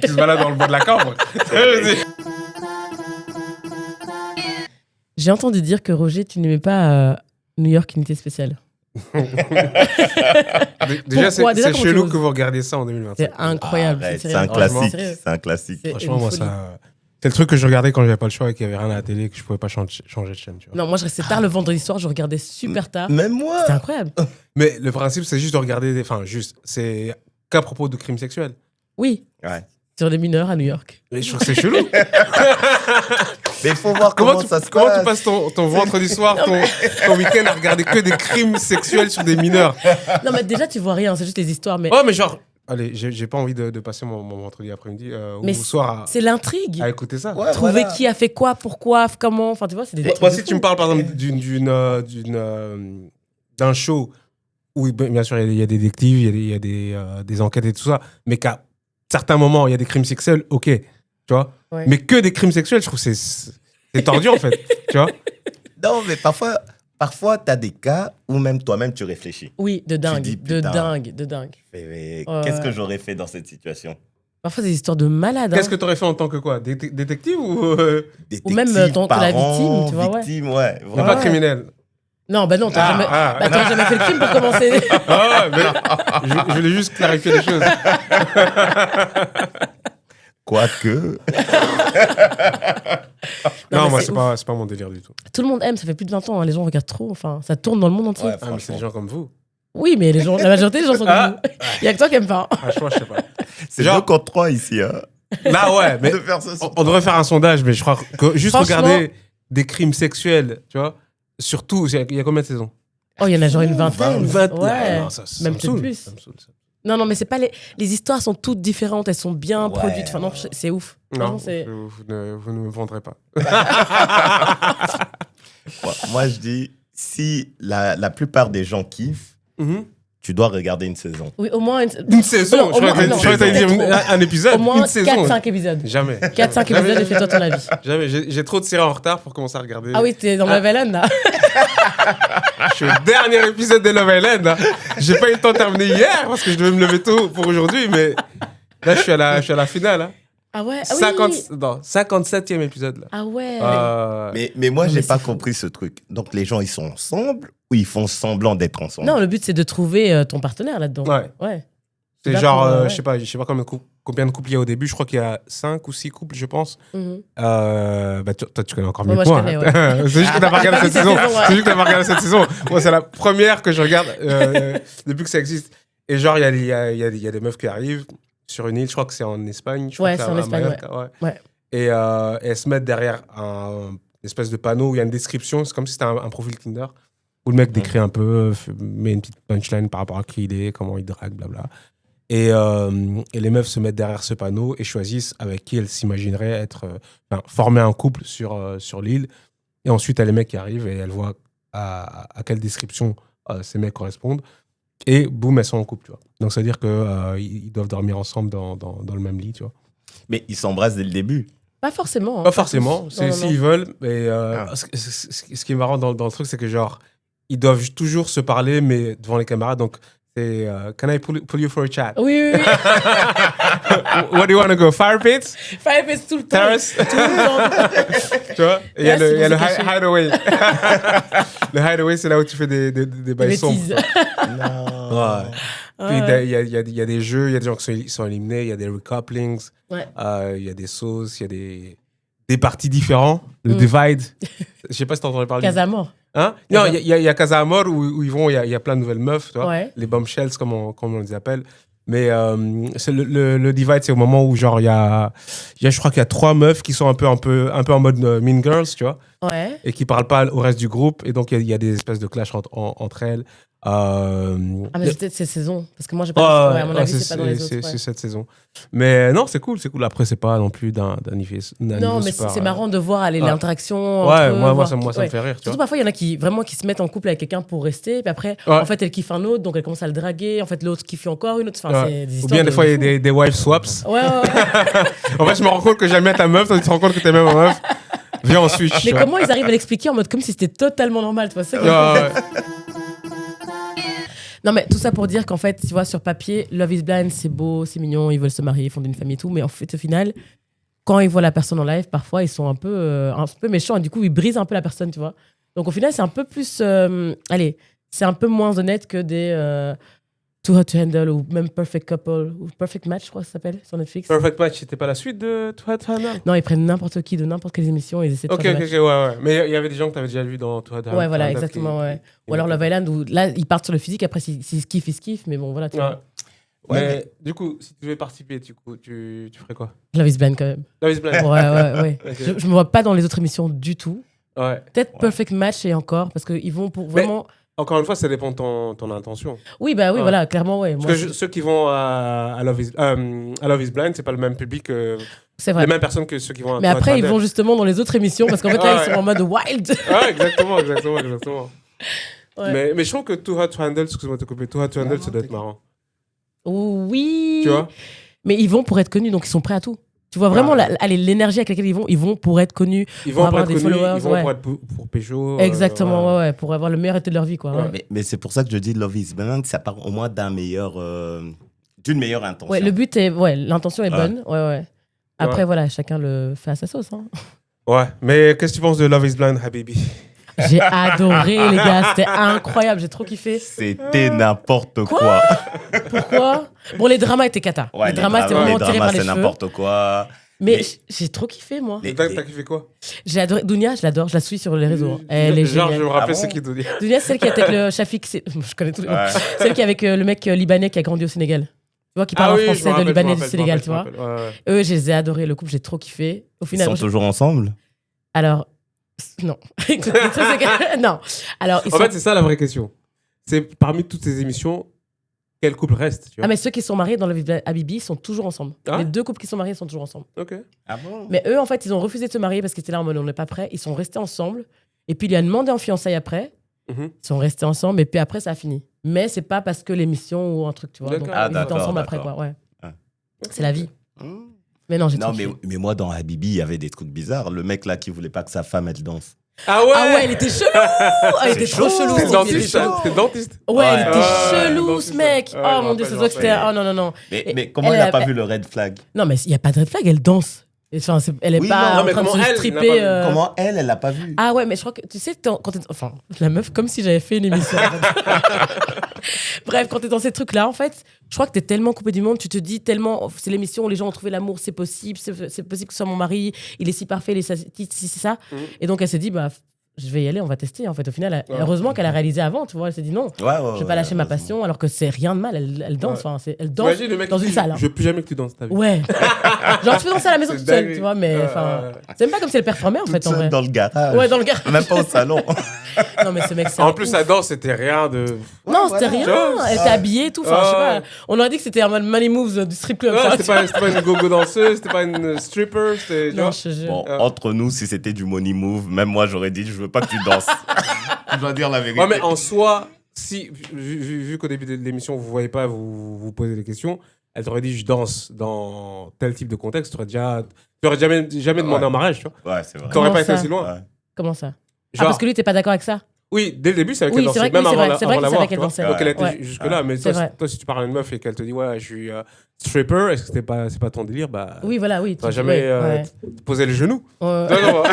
qui se baladent dans le bois de la cambre. J'ai entendu dire que Roger, tu n'aimais pas New York Unité Spéciale. Déjà, Pourquoi c'est comment tu chelou oses que vous regardiez ça en 2025. C'est incroyable. Arrête, c'est c'est un sérieux. classique. Sérieux. C'est un classique. C'est Franchement, une moi, folie. ça. C'est le truc que je regardais quand j'avais pas le choix et qu'il y avait rien à la télé et que je pouvais pas changer de chaîne. Tu vois. Non, moi, je restais tard le vendredi soir, je regardais super tard. Même moi. C'était incroyable. Mais le principe, c'est juste de regarder. Enfin, juste. C'est qu'à propos de crimes sexuels. Oui, Ouais. sur des mineurs à New York. Mais je trouve que c'est chelou. Mais il faut voir comment ça se comment tu passe. passes ton vendredi soir, ton week-end à regarder que des crimes sexuels sur des mineurs? Non, mais déjà, tu vois rien, c'est juste des histoires. Mais Oh, mais genre. Allez, j'ai pas envie de passer mon vendredi après-midi Mais ou soir c'est l'intrigue. à écouter ça. Ouais, Trouver voilà. qui a fait quoi, pourquoi, comment. Enfin, tu vois, c'est des trucs Moi, de si fou. tu me parles par exemple d'un show où bien sûr il y a des détectives, il y a des enquêtes et tout ça, mais qu'à certains moments il y a des crimes sexuels, ok, tu vois. Ouais. Mais que des crimes sexuels, je trouve que c'est tordu en fait, tu vois. Non, mais parfois, tu as des cas où même toi-même, tu réfléchis. Oui, de dingue, dis, de putain. dingue, de dingue. Mais Ouais. qu'est-ce que j'aurais fait dans cette situation? Parfois, des histoires de malades. Qu'est-ce que tu aurais fait en tant que quoi, détective ou Ou même, Détective, tant que la parents, victime, tu vois, ouais. victime, ouais. pas Vraiment. criminel? Non, bah non, t'as jamais fait le crime pour commencer. Ah, mais je voulais juste clarifier les choses. Quoique. Non, mais moi c'est c'est pas mon délire du tout. Tout le monde aime, ça fait plus de 20 ans, hein, les gens regardent trop, enfin, ça tourne dans le monde entier. Ouais, Ah, mais c'est des gens comme vous. Oui, mais la majorité des gens sont comme vous. Il y a que toi qui aime pas. Franchement, je sais pas. C'est Genre- 2 contre 3 ici. Hein. Là, ouais, mais De faire ça sur- on devrait faire un sondage, mais je crois que juste Franchement- regarder des crimes sexuels, tu vois, surtout, il y a combien de saisons? Oh, il y en a genre une vingtaine. 20. Ouais. Ah, non, ça Même me peut-être saoule. plus. Ça me saoule, ça. Non, mais c'est pas les histoires sont toutes différentes, elles sont bien Ouais, produites. Enfin, non, ouais. c'est ouf. Non, Franchement, c'est. vous ne me vendrez pas. Moi, je dis, si la plupart des gens kiffent, tu dois regarder une saison. Oui, au moins Une saison, Non, au moins- non, je crois que t'allais dire peut-être un épisode, au moins une saison. 4-5 épisodes. Jamais. 4-5 épisodes et fais-toi ton avis. Jamais. J'ai trop de séries en retard pour commencer à regarder. Ah oui, t'es dans Love Island là. Je suis au dernier épisode de Love Island. Là. J'ai pas eu le temps de terminer hier parce que je devais me lever tôt pour aujourd'hui, mais là, je suis à la finale. Hein. Ah ouais, ah oui. 57e épisode. Là. Ah ouais. Mais moi, Non, j'ai mais pas c'est fou. compris ce truc. Donc, les gens, ils sont ensemble ou ils font semblant d'être ensemble? Non, le but c'est de trouver ton partenaire là-dedans. Ouais. C'est Là, genre, pour, ouais. je sais pas combien de couples il y a au début. Je crois qu'il y a 5 ou 6 couples, je pense. Mhm. Bah, toi, tu connais encore Ouais, mieux moi, que je moi. connais, hein. C'est juste que t'as pas regardé cette saison. ouais. C'est juste que t'as pas regardé cette saison. Moi, c'est la première que je regarde depuis que ça existe. Et genre, il y a des meufs qui arrivent sur une île. Je crois que c'est en Espagne. Je crois Ouais, que c'est en à Espagne, Mallorca, ouais. Ouais. Et elles se mettent derrière un espèce de panneau où il y a une description. C'est comme si c'était un profil Tinder. Où le mec décrit un peu, met une petite punchline par rapport à qui il est, comment il drague, blabla. Et les meufs se mettent derrière ce panneau et choisissent avec qui elles s'imagineraient former un couple sur l'île. Et ensuite, il y a les mecs qui arrivent et elles voient à quelle description ces mecs correspondent. Et boum, elles sont en couple, tu vois. Donc, ça veut dire qu'ils doivent dormir ensemble dans le même lit, tu vois. Mais ils s'embrassent dès le début. Pas forcément. hein, Pas forcément, tous. c'est Non, s'ils veulent. Mais ce qui est marrant dans le truc, c'est que genre, ils doivent toujours se parler, mais devant les caméras. Donc, c'est Can I pull you for a chat? Oui. Where do you want to go? Fire pits? Fire Fest tout le temps. Terrace? Tout le temps. Tu vois? Et il y a Yes, le c'est caché. hideaway. Le hideaway, c'est là où tu fais des bails sombres. Bêtises. Non. Ouais. Puis Ouais. il y a des jeux, il y a des gens qui sont éliminés, il y a des recouplings, Ouais. il y a des sauces, il y a des parties différents. Le divide. Je sais pas si t'as entendu parler. Casamore. Hein? Non, il y a Casa Amor où ils vont, il y a plein de nouvelles meufs, tu vois, Ouais. les bombshells comme on les appelle. Mais c'est le divide, c'est au moment où genre je crois qu'il y a 3 meufs qui sont un peu en mode Mean Girls, tu vois, Ouais. et qui parlent pas au reste du groupe, et donc il y a des espèces de clash entre elles. Ah, mais c'est peut-être cette saison. Parce que moi, j'ai pas. Ouais, à mon avis, c'est pas dans les autres. c'est ouais. cette saison. Mais non, c'est cool. Après, c'est pas non plus d'un niveau Non, mais super, c'est marrant de voir l'interaction. Ouais, entre eux, moi voir ça tout, me ouais. fait rire, tu Surtout vois. parfois, il y en a qui vraiment qui se mettent en couple avec quelqu'un pour rester, puis après, Ouais. en fait, elle kiffe un autre, donc elle commence à le draguer. En fait, l'autre kiffe encore une autre. Enfin, Ouais. c'est des Ou histoires bien de des fois, il y a fou. des wife swaps. Ouais. En fait, je me rends compte que j'aime bien ta meuf, toi, tu te rends compte que t'aimes bien ma meuf. Viens, on switch. tu Mais vois. comment ils arrivent à l'expliquer en mode comme si c'était totalement normal, tu vois ça qui est Ouais, fou. ouais. Non, mais tout ça pour dire qu'en fait, tu vois, sur papier, Love is Blind, c'est beau, c'est mignon, ils veulent se marier, fonder une famille et tout, mais en fait, au final, quand ils voient la personne en live, parfois, ils sont un peu méchants et du coup, ils brisent un peu la personne, tu vois. Donc, au final, c'est un peu plus. Allez, c'est un peu moins honnête que des Too Hot to Handle ou même Perfect Couple ou Perfect Match, je crois que ça s'appelle sur Netflix. Perfect Match, c'était pas la suite de Too Hot to Handle? Non, ils prennent n'importe qui de n'importe quelle émission et ils essaient de Ok, faire des matchs. ouais. Mais il y avait des gens que tu avais déjà vus dans Too Hot to Handle. Ouais, voilà, exactement, ouais. Ou alors Love Island, où là, ils partent sur le physique, après, s'ils se kiffent, ils se kiffent, mais bon, voilà. Tu vois. Mais du coup, si tu devais participer, tu ferais quoi? Love is Blind, quand même. Love is Blind. Ouais. Ok. Je me vois pas dans les autres émissions du tout. Ouais. Peut-être Perfect Match et encore, parce qu'ils vont pour vraiment... Encore une fois, ça dépend de ton intention. Oui, bah oui, voilà, clairement, ouais. Parce que ceux qui vont à Love is Blind, c'est pas le même public, c'est vrai. les mêmes personnes que ceux qui vont à Mais Too Hot après, to ils Handle. vont justement dans les autres émissions, parce qu'en fait, là, ils sont en mode wild. Ouais, exactement. Ouais. Mais je trouve que Too Hot to Handle, excuse-moi de te couper, Too Hot to Handle, ça doit être marrant. Oui. Tu vois? Mais ils vont pour être connus, donc ils sont prêts à tout. Tu vois vraiment l'énergie avec laquelle ils vont pour être connus, Ils pour vont avoir pour des être connus, followers. ils vont pour être pour Peugeot. Exactement, ouais, pour avoir le meilleur été de leur vie, quoi. Ouais. Mais c'est pour ça que je dis Love is Blind, ça part au moins d'une meilleure intention. Ouais, le but est, l'intention est bonne, ouais. Après, voilà, chacun le fait à sa sauce. Hein. Ouais, mais qu'est-ce que tu penses de Love is Blind, Habibi? J'ai adoré, les gars, c'était incroyable, j'ai trop kiffé. C'était n'importe quoi. Pourquoi? Bon, les dramas étaient cata. Ouais, les dramas, c'était vraiment tiré par les c'est cheveux. n'importe quoi. Mais j'ai trop kiffé, moi. T'as kiffé quoi? J'ai adoré. Dounia, je l'adore, je la suis sur les réseaux. Elle est Genre, géniale. je me rappelle Ah c'est bon qui Dounia. Dounia, c'est celle qui est avec le Shafik. Je connais tous les noms. Celle qui est avec le mec libanais qui a grandi au Sénégal. Tu vois, qui parle en français de Libanais du Sénégal, tu vois. Eux, je les ai adorés. Le couple, j'ai trop kiffé. Au final, ils sont toujours ensemble? Alors, non. Écoute, non. Alors, en fait, c'est ça la vraie question. C'est parmi toutes ces émissions, quel couple reste, tu vois? Ah, mais ceux qui sont mariés dans le Habibi sont toujours ensemble. Ah? Les deux couples qui sont mariés sont toujours ensemble. Ok. Ah bon? Mais eux, en fait, ils ont refusé de se marier parce qu'ils étaient là en mode on n'est pas prêts. Ils sont restés ensemble. Et puis, il lui a demandé en fiançailles après. Ils sont restés ensemble. Et puis après, ça a fini. Mais c'est pas parce que l'émission ou un truc, tu vois. Donc, ils étaient ensemble après, quoi. Ouais. Ah. C'est la vie. Mais non, j'ai Non, trop mais moi, dans Habibi, il y avait des trucs bizarres. Le mec là qui voulait pas que sa femme, elle danse. Ah ouais? Ah ouais, il était chelou! Ah, il était trop chelou. C'était ce dentiste. mec. C'était dentiste. Ouais, il était Ouais, chelou, dentiste. ce mec. Ouais, Oh je mon dieu, me ça rappelle, doit que c'était. Oh non, non. Mais comment Elle il n'a a- pas vu le red flag? Non, mais il n'y a pas de red flag, elle danse. Enfin, elle est Oui, pas non, en mais train de comment se elle stripper. n'a pas vu Comment elle l'a pas vu? Ah ouais, mais je crois que, tu sais, quand enfin, la meuf, comme si j'avais fait une émission. En fait. Bref, quand t'es dans ces trucs-là, en fait, je crois que t'es tellement coupé du monde, tu te dis tellement, c'est l'émission où les gens ont trouvé l'amour, c'est possible que ce soit mon mari, il est si parfait, il est si c'est ça. Et donc elle s'est dit, bah, je vais y aller, on va tester. En fait, au final, heureusement qu'elle a réalisé avant, tu vois, elle s'est dit non, je vais pas lâcher ma passion, alors que c'est rien de mal, elle danse, enfin, elle danse Imagine le mec dans qui une dit, salle. Hein. Je veux plus jamais que tu danses ta vie. Ouais. Genre, tu peux danser à la maison C'est toute seule, dingue. tu vois, mais enfin, c'est même pas comme si elle performait en fait, en Toute vrai. seule dans le garage. Ouais, dans le garage. Même pas au salon. Non, mais ce mec, c'est En un plus, ouf. sa danse, c'était rien de. Non, c'était rien. Genre, Elle était habillée et tout. Enfin, je sais pas. On aurait dit que c'était un mode money moves du strip club. Non, Enfin, c'était pas une gogo danseuse, c'était pas une stripper, c'était. non, je te jure. Bon, entre nous, si c'était du money move, même moi, j'aurais dit, je veux pas que tu danses. Je dois dire la vérité. Ouais, mais en soi, si, vu qu'au début de l'émission, vous voyez pas, vous posez des questions, elle t'aurait dit, je danse dans tel type de contexte, tu aurais jamais demandé en mariage, tu vois. Ouais, c'est vrai. T'aurais Comment pas été ça aussi loin. Ouais. Comment ça? Genre, Parce que lui, t'es pas d'accord avec ça? oui, dès le début, c'est avec Oui, elle c'est dansait, vrai que même oui, avant c'est vrai la que c'est voir, avec tu elle vois. dansait. Donc elle Ouais. était jusque-là, mais C'est vrai. toi, si tu parles à une meuf et qu'elle te dit, ouais, je suis stripper, est-ce que c'est pas ton délire, bah. Oui, voilà, oui. Tu vas jamais te poser le genou. Ouais. Non,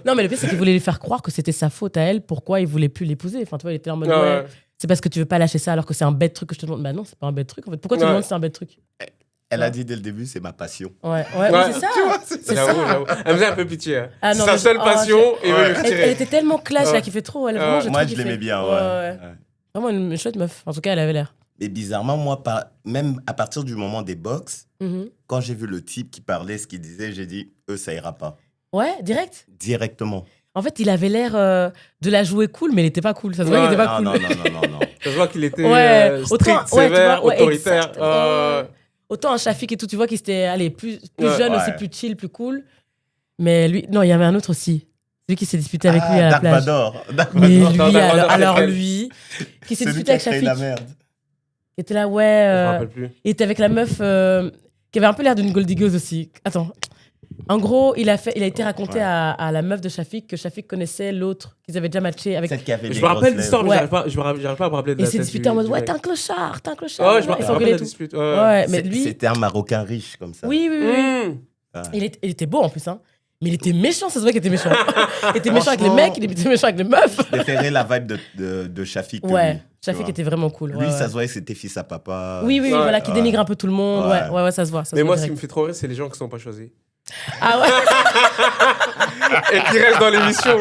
Non, mais le pire, c'est qu'il voulait lui faire croire que c'était sa faute à elle. Pourquoi il voulait plus l'épouser? Enfin, tu vois, il était en mode, ouais, c'est parce que tu veux pas lâcher ça alors que c'est un bête truc que je te demande. Bah non, c'est pas un bête truc en fait. Pourquoi tu Ouais. demandes si c'est un bête truc? Elle a dit dès le début, c'est ma passion. Ouais, Ouais. oui, c'est ça. C'est J'avoue. ça. Elle me faisait un peu pitié. Hein. Ah, C'est non, sa mais- seule oh, passion et veut le Elle retirer. était tellement classe, là, qui fait trop. Elle, vraiment, j'ai Moi, trop je kiffé. l'aimais bien, Ouais. ouais. Vraiment une chouette meuf. En tout cas, elle avait l'air. Mais bizarrement, moi, même à partir du moment des box, Mhm. quand j'ai vu le type qui parlait, ce qu'il disait, j'ai dit, ça ira pas. Ouais, direct. Directement. En fait, il avait l'air de la jouer cool, mais il était pas cool. Ça se voit Ouais, qu'il était pas non, cool. non. Ça se voit qu'il était Ouais, strict, autant, ouais, tu sévère, vois, ouais, autoritaire. exact. Autant un Shafik et tout, tu vois qu'il était allez, plus Ouais. jeune aussi, Ouais. plus chill, plus cool. Mais lui, non, il y avait un autre aussi. Celui qui s'est disputé avec lui à la Dark plage. Vador. Dark Mais Vador. lui, Dark Vador, alors c'est quel lui, qui s'est Celui disputé qui a avec créé Shafik. la merde. Il était là, Je me ouais. rappelle plus. Il était avec la meuf qui avait un peu l'air d'une gold digger aussi. Attends. En gros, il a été raconté Ouais. à la meuf de Shafik que Shafik connaissait l'autre, qu'ils avaient déjà matché avec. Celle qui avait Je des me rappelle grosses l'histoire, mais Ouais. j'arrive pas à me rappeler de Et la il s'est tête disputé en mode, du ouais, mec. t'es un clochard. Ouais, je me Ils s'engueulaient rappelle et la tout. dispute. Ouais, mais lui. C'était un Marocain riche comme ça. Oui. Mmh. Il était beau en plus, hein. Mais il était méchant, ça se voit qu'il était méchant. Il était méchant avec les mecs, il était méchant avec les meufs. Je préférais la vibe de Shafik. que Ouais, lui, tu Shafik vois. était vraiment cool. Lui, ouais, ça ouais. se voyait que c'était fils à papa. Oui, oui, Ouais. voilà, qui dénigre un peu tout le monde. Ouais. Ouais, ça se voit. Mais moi, ce qui me fait trop rire, c'est les gens qui sont pas choisis. Ah ouais. Et qui restent dans l'émission.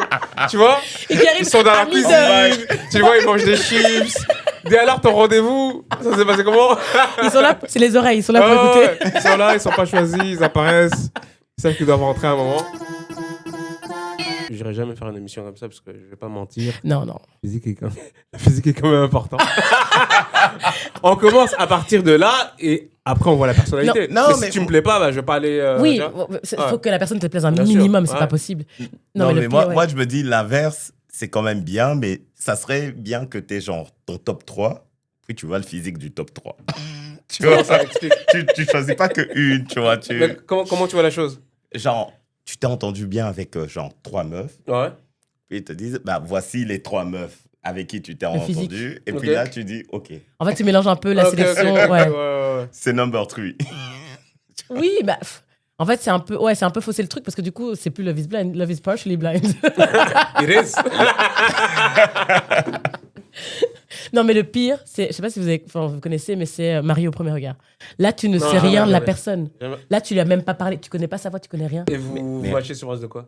Tu vois? Et qui arrive Ils sont dans à la midi. cuisine. Tu vois, ils mangent des chips. Dès alors ton rendez-vous, ça s'est passé comment? Ils sont là, c'est les oreilles, ils sont là pour Ah écouter. ouais, ils sont là, ils sont pas choisis, ils apparaissent. Ils savent qu'ils doivent rentrer à un moment. Je n'irai jamais faire une émission comme ça parce que je vais pas mentir. Non. La physique est quand même important. On commence à partir de là et après on voit la personnalité. Non, mais mais si tu me plais pas, bah, je vais pas aller. Oui, tu vois. il faut que la personne te plaise un Bien sûr, minimum, c'est ouais. pas possible. Non, mais le moi, pire, ouais. moi, je me dis l'inverse, c'est quand même bien, mais ça serait bien que tu aies genre ton top 3, puis tu vois le physique du top 3. Tu vois, Ça explique. tu choisis pas que une, tu vois. Mais comment tu vois la chose? Genre, tu t'es entendu bien avec genre 3 meufs, Ouais. puis ils te disent, bah voici les 3 meufs avec qui tu t'es physique. entendu, et Ok. puis là, tu dis, ok, En fait, tu mélanges un peu la Ok, sélection. ok, Ouais. ouais. c'est number 3. Oui, bah. En fait, c'est un peu faussé le truc parce que du coup, c'est plus Love is Blind, Love is partially blind. It is. Non, mais le pire, c'est, je sais pas si vous connaissez, mais c'est Marie au premier regard. Là, tu ne Non, sais rien jamais, de la jamais. personne. Jamais. Là, tu lui as même pas parlé. Tu connais pas sa voix, tu connais rien. Et vous matchez sur base de quoi?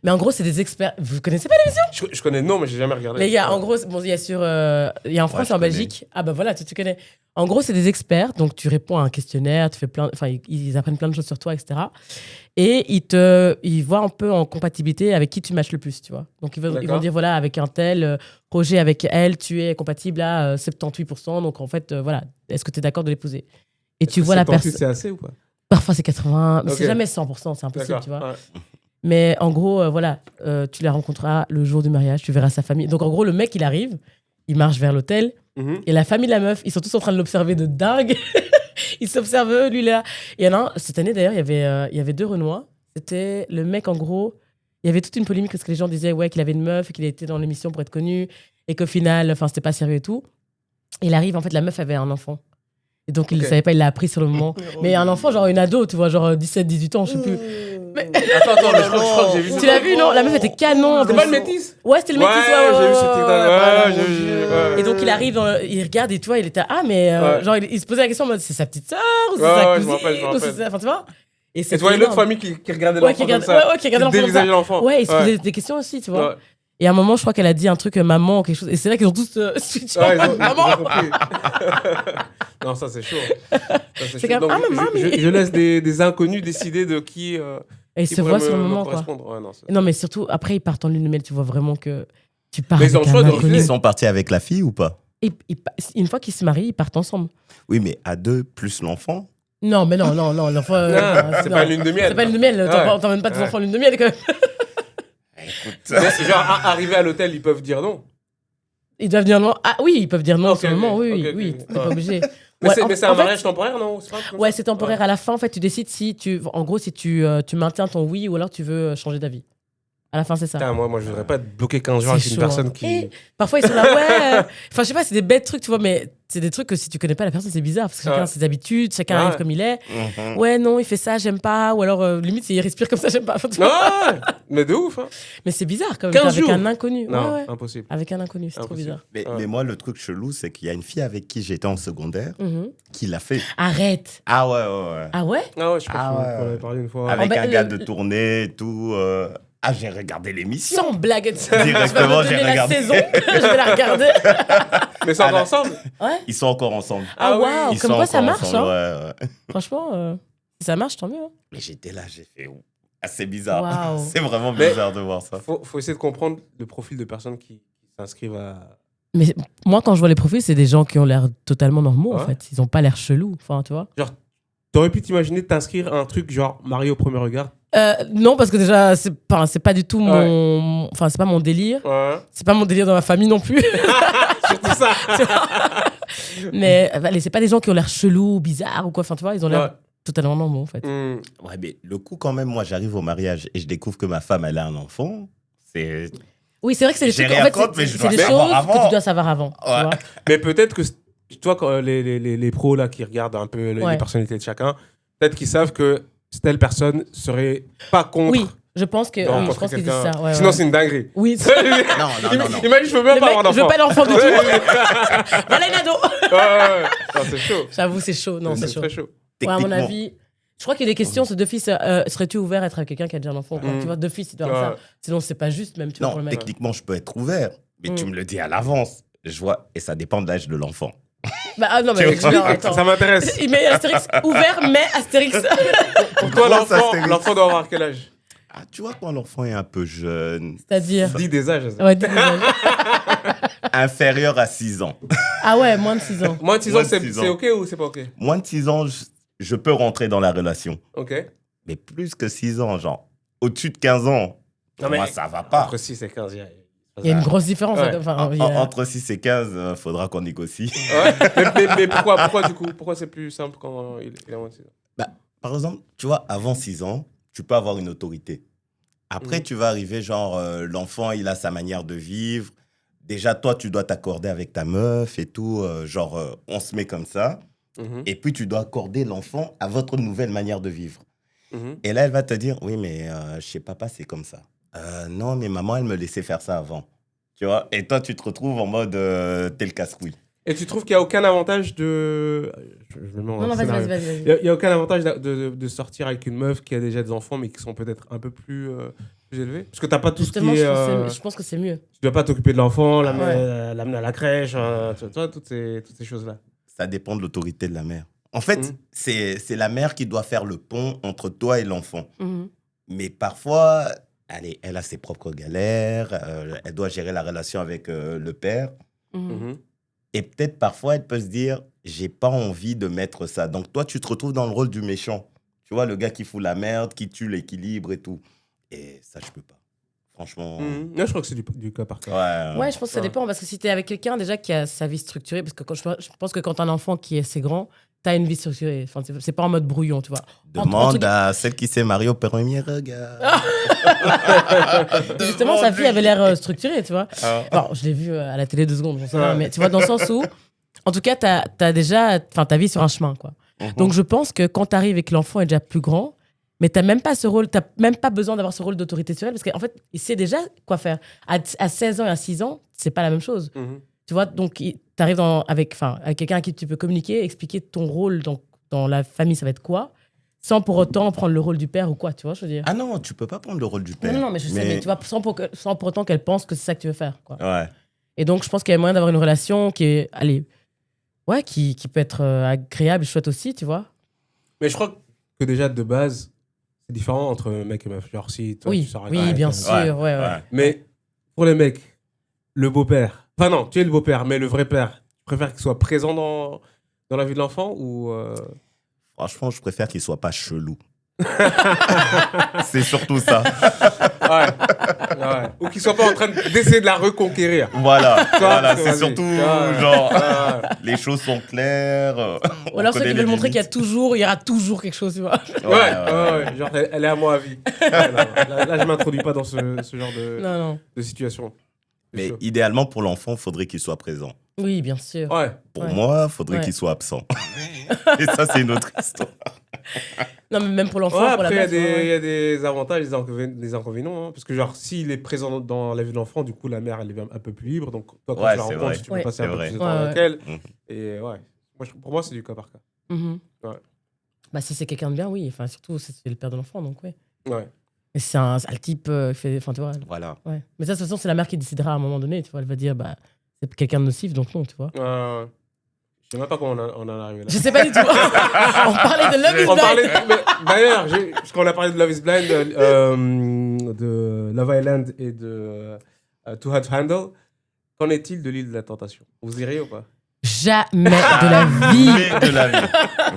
Mais en gros, c'est des experts. Vous connaissez pas l'émission? Je connais non, mais j'ai jamais regardé. Les gars, en gros, bon, il y a il y a en France je et en connais. Belgique. Ah bah voilà, tu connais. En gros, c'est des experts. Donc, tu réponds à un questionnaire, tu fais ils apprennent plein de choses sur toi, etc. Et ils voient un peu en compatibilité avec qui tu matches le plus, tu vois. Donc, ils vont D'accord. dire, voilà, avec un tel, Roger, avec elle, tu es compatible à 78%. Donc, en fait, voilà, est-ce que tu es d'accord de l'épouser? Et tu vois la personne. C'est assez ou pas? Parfois, c'est 80, mais Ok. c'est jamais 100%, c'est impossible, D'accord. tu vois. Ouais. Mais en gros, voilà, tu la rencontreras le jour du mariage, tu verras sa famille. Donc, en gros, le mec, il arrive, il marche vers l'hôtel, Mhm. et la famille de la meuf, ils sont tous en train de l'observer de dingue. Ils s'observent, eux, lui, là. Il y en a un, cette année, d'ailleurs, il y avait 2 Renois. C'était le mec, en gros, il y avait toute une polémique parce que les gens disaient ouais, qu'il avait une meuf et qu'il était dans l'émission pour être connu, et qu'au final, c'était pas sérieux et tout. Il arrive, en fait, la meuf avait un enfant. Et donc, il ne Ok. savait pas, il l'a appris sur le moment. Mais un enfant, genre une ado, tu vois, genre 17, 18 ans, je sais plus. Mais... Attends, mais je crois que j'ai vu ça. Tu l'as vu, non? La meuf était canon. C'était pas le métis? Ouais, c'était le métis. j'ai vu ce TikTok. voilà, Ouais, mon j'ai vu. Dieu. Ouais. Et donc, il arrive, il regarde et toi, il était ah, mais Ouais. genre, il se posait la question en mode c'est sa petite sœur ou c'est Ouais, sa ouais, je cousine me rappelle, je me ou c'est rappelle. sa- enfin, tu vois? Et tu vois une autre famille qui regardait Ouais, l'enfant qui comme regardait ça. l'enfant comme ça. Dévisageait l'enfant. Ouais, il se posait des questions aussi, tu vois. Ouais. Et à un moment, je crois qu'elle a dit un truc maman ou quelque chose. Et c'est là qu'ils ont tous switché. Ouais, ils ont Maman. compris. Non, ça c'est chaud. C'est comme, Donc, ah, maman, mais- je laisse des inconnus décider de qui. Et ils qui se pourrait voient sur le me moment, quoi. correspondre. Ouais, non, Non, mais surtout, après, ils partent en lune de miel, tu vois vraiment que tu pars Mais ils ont avec le choix un de inconnu. refuser. Ils sont partis avec la fille ou pas? Une fois qu'ils se marient, ils partent ensemble. Oui, mais à 2 plus l'enfant. Non, mais non, l'enfant. c'est pas une lune de miel. C'est pas une lune de miel. Ouais. T'emmènes pas tes Ouais. enfants en lune de miel, quand même. Mais c'est genre, arrivé à l'hôtel, ils peuvent dire non. Ils doivent dire non. Ah oui, ils peuvent dire non Ok, sur le moment. ok, Oui, ok, oui. ok. T'es pas obligé. Mais Ouais, c'est en un fait, mariage temporaire, non? C'est pas comme Ouais, ça c'est temporaire. À la fin, en fait, tu décides si en gros, si tu maintiens ton oui ou alors tu veux changer d'avis. À la fin, c'est ça. Putain, moi, je voudrais pas être bloqué 15 jours C'est avec une chaud, personne hein. qui. Et parfois, ils sont là, ouais. Enfin, je sais pas, c'est des bêtes trucs, tu vois, mais c'est des trucs que si tu connais pas la personne, c'est bizarre. Parce que chacun Ouais. a ses habitudes, chacun Ouais. arrive comme il est. Mhm. Ouais, non, il fait ça, j'aime pas. Ou alors, limite, il respire comme ça, j'aime pas. Enfin, tu vois. Ouais, mais de ouf, hein. Mais c'est bizarre quand même. 15 T'es avec jours. un inconnu. Non, Ouais, ouais. impossible. Avec un inconnu, c'est trop Impossible. bizarre. Mais, Ouais. mais moi, le truc chelou, c'est qu'il y a une fille avec qui j'étais en secondaire Mhm. qui l'a fait. Arrête. Ah ouais, ouais, ouais. Ah ouais? Ah ouais, je crois Ah qu'on ouais. en avait parlé une fois. Avec bah, un gars le- de tournée et tout. Ah, j'ai regardé l'émission. Sans blague. Directement, Tu vas me j'ai donner la regardé. saison, je vais la regarder. Mais c'est encore Ah, ensemble? Ouais. Ils sont encore ensemble. Ah, oui. waouh, Ils comme sont quoi ça encore marche, ensemble, hein. ouais. Franchement, si ça marche, tant mieux. Hein. Mais j'étais là, j'ai fait. Ah, c'est bizarre. Waouh. C'est vraiment Mais- bizarre de voir ça. Faut essayer de comprendre le profil de personnes qui s'inscrivent à. Mais moi, quand je vois les profils, c'est des gens qui ont l'air totalement normaux, en Ouais. fait. Ils ont pas l'air chelous, enfin, tu vois. T'aurais pu t'imaginer de t'inscrire à un truc genre marié au premier regard? Non, parce que déjà, c'est pas du tout mon... Enfin, c'est pas mon délire. Ouais. C'est pas mon délire dans ma famille non plus. Surtout ça. Tu vois. Mais allez, c'est pas des gens qui ont l'air chelous ou bizarres ou quoi. Enfin, tu vois, ils ont l'air Ouais. totalement normaux, en fait. Hmm. Ouais, mais le coup, quand même, moi, j'arrive au mariage et je découvre que ma femme, elle a un enfant. C'est. Oui, c'est vrai que c'est des J'ai trucs... rien En fait, contre, mais c'est je c'est dois des savoir choses avant. que tu dois savoir avant, tu Ouais. vois. Mais peut-être que toi, quand les pros là, qui regardent un peu les Ouais. personnalités de chacun, peut-être qu'ils savent que telle personne serait pas contre. Oui, Je pense que de oui, je pense qu'il dit ça. Ouais, Sinon, ouais. c'est une dinguerie. Oui. Non. Imagine, je peux même Le pas mec, avoir d'enfant. je veux pas d'enfant du tout. Voilà une ado. Ouais. Non, c'est chaud. J'avoue, c'est chaud. Non, c'est chaud. très chaud. Ouais, à mon Techniquement. avis, je crois qu'il y a des questions. C'est deux fils. Serais-tu ouvert à être avec quelqu'un qui a déjà un enfant ou pas? Tu vois, deux fils, il doit avoir ça. Sinon, c'est pas juste, même, tu vois, pour Non, le mec. techniquement, je peux être ouvert, mais tu me le dis à l'avance. Je vois, et ça dépend de l'âge de l'enfant. Bah, non, mais Tu vois, attends. Ça m'intéresse. Il met Astérix ouvert, mais Astérix. Pour toi, Grosse Astérix. l'enfant doit avoir quel âge? Ah, tu vois, quand l'enfant est un peu jeune, C'est-à-dire. Dis des âges. Ouais, dis des âges. inférieur à 6 ans. Ah ouais, moins de 6 ans. Moins de 6 ans, Moins de 6 c'est ans. OK ou c'est pas OK? Moins de 6 ans, je peux rentrer dans la relation. OK. Mais plus que 6 ans, genre, au-dessus de 15 ans, pour moi, ça va pas. Entre 6 et 15, Il y a une grosse différence. Ouais. Enfin, il y a- Entre 6 et 15, faudra qu'on négocie. Ouais. Mais pourquoi du coup? Pourquoi c'est plus simple quand il a moins de 6 ans? Bah, par exemple, tu vois, avant 6 ans, tu peux avoir une autorité. Après, tu vas arriver, genre, l'enfant, il a sa manière de vivre. Déjà, toi, tu dois t'accorder avec ta meuf et tout. On se met comme ça. Mhm. Et puis, tu dois accorder l'enfant à votre nouvelle manière de vivre. Mhm. Et là, elle va te dire, oui, mais chez papa, c'est comme ça. Non, mais maman, elle me laissait faire ça avant. Tu vois? Et toi, tu te retrouves en mode, t'es le casse-couille. Et tu trouves qu'il n'y a aucun avantage de... Je me mets en Non, vas-y, scénario. vas-y. Il n'y a aucun avantage de sortir avec une meuf qui a déjà des enfants, mais qui sont peut-être un peu plus élevés? Parce que tu n'as pas tout Justement, ce qui est... je pense que c'est mieux. Tu ne dois pas t'occuper de l'enfant, Ah ouais. l'amener à la crèche, tu vois, toutes ces choses-là. Ça dépend de l'autorité de la mère. En fait, Mhm. c'est la mère qui doit faire le pont entre toi et l'enfant. Mhm. Mais parfois, elle a ses propres galères, elle doit gérer la relation avec le père. Mhm. Mhm. Et peut-être parfois, elle peut se dire, j'ai pas envie de mettre ça. Donc toi, tu te retrouves dans le rôle du méchant. Tu vois, le gars qui fout la merde, qui tue l'équilibre et tout. Et ça, je peux pas. Franchement. Mhm. Non, je crois que c'est du cas par cas. Ouais, je pense que ça dépend parce que si t'es avec quelqu'un déjà qui a sa vie structurée, parce que je pense que quand t'as un enfant qui est assez grand, t'as une vie structurée. Enfin, c'est pas en mode brouillon, tu vois. Demande à celle qui s'est mariée au premier regard. Justement, sa fille avait l'air structurée, tu vois. Ah. Bon, je l'ai vu à la télé 2 secondes, j'en sais rien, mais tu vois, dans le sens où, en tout cas, t'as déjà ta vie sur un chemin, quoi. Donc, je pense que quand t'arrives et que l'enfant est déjà plus grand, mais t'as même pas ce rôle, t'as même pas besoin d'avoir ce rôle d'autorité sur elle, parce qu'en fait, il sait déjà quoi faire. À 16 ans et à 6 ans, c'est pas la même chose. Mhm. Tu vois, donc t'arrives avec quelqu'un à qui tu peux communiquer, expliquer ton rôle dans la famille, ça va être quoi, sans pour autant prendre le rôle du père ou quoi, tu vois, je veux dire. Ah non, tu peux pas prendre le rôle du père. Non, mais je sais, mais tu vois, sans pour autant qu'elle pense que c'est ça que tu veux faire, quoi. Ouais. Et donc, je pense qu'il y a moyen d'avoir une relation qui est, qui peut être agréable et chouette aussi, tu vois. Mais je crois que déjà, de base, c'est différent entre mec et meuf. Genre, si toi, tu sors avec oui, bien un- sûr, ouais. Mais pour les mecs, le beau-père... Enfin non, tu es le beau-père, mais le vrai père, tu préfères qu'il soit présent dans la vie de l'enfant ou... Franchement, je préfère qu'il soit pas chelou. C'est surtout ça. Ouais. Ou qu'il soit pas en train d'essayer de la reconquérir. Voilà, Vas-y. c'est surtout Ouais. genre Ouais. les choses sont claires. Ou alors ceux qui veulent montrer qu'il y aura toujours quelque chose, tu vois. Ouais. Genre, elle est à moi à vie. Ouais, là, je m'introduis pas dans ce genre Non. de situation. C'est Mais chaud. idéalement pour l'enfant, il faudrait qu'il soit présent. Oui, bien sûr. Ouais. Pour Ouais. moi, il faudrait Ouais. qu'il soit absent. Et ça, c'est une autre histoire. Non, mais même pour l'enfant, Ouais, pour la après, meuf, il y a des avantages, des inconvénients. Hein, parce que, genre, s'il est présent dans la vie de l'enfant, du coup, la mère, elle est un peu plus libre. Donc, toi, quand Ouais, tu la c'est rencontres, vrai. tu peux Ouais. passer un C'est peu vrai. plus de temps Ouais, avec ouais. elle. Mhm. Et ouais, pour moi, c'est du cas par cas. Mhm. Ouais. Bah, si c'est quelqu'un de bien, oui. Enfin, surtout, c'est le père de l'enfant, donc oui. Ouais. Et c'est un sale type qui fait. Enfin, tu vois. Voilà. Ouais. Mais ça, de toute façon, c'est la mère qui décidera à un moment donné. Tu vois, elle va dire, bah, c'est quelqu'un de nocif, donc non, tu vois. Je sais même pas comment on en est arrivé là. Je sais pas du tout. On parlait de Love is On Blind. parlait d'ailleurs, parce qu'on a parlé de Love is Blind, de Love Island et de Too Hot to Handle. Qu'en est-il de l'île de la Tentation? Vous irez ou pas? Jamais de la vie. Jamais de la vie.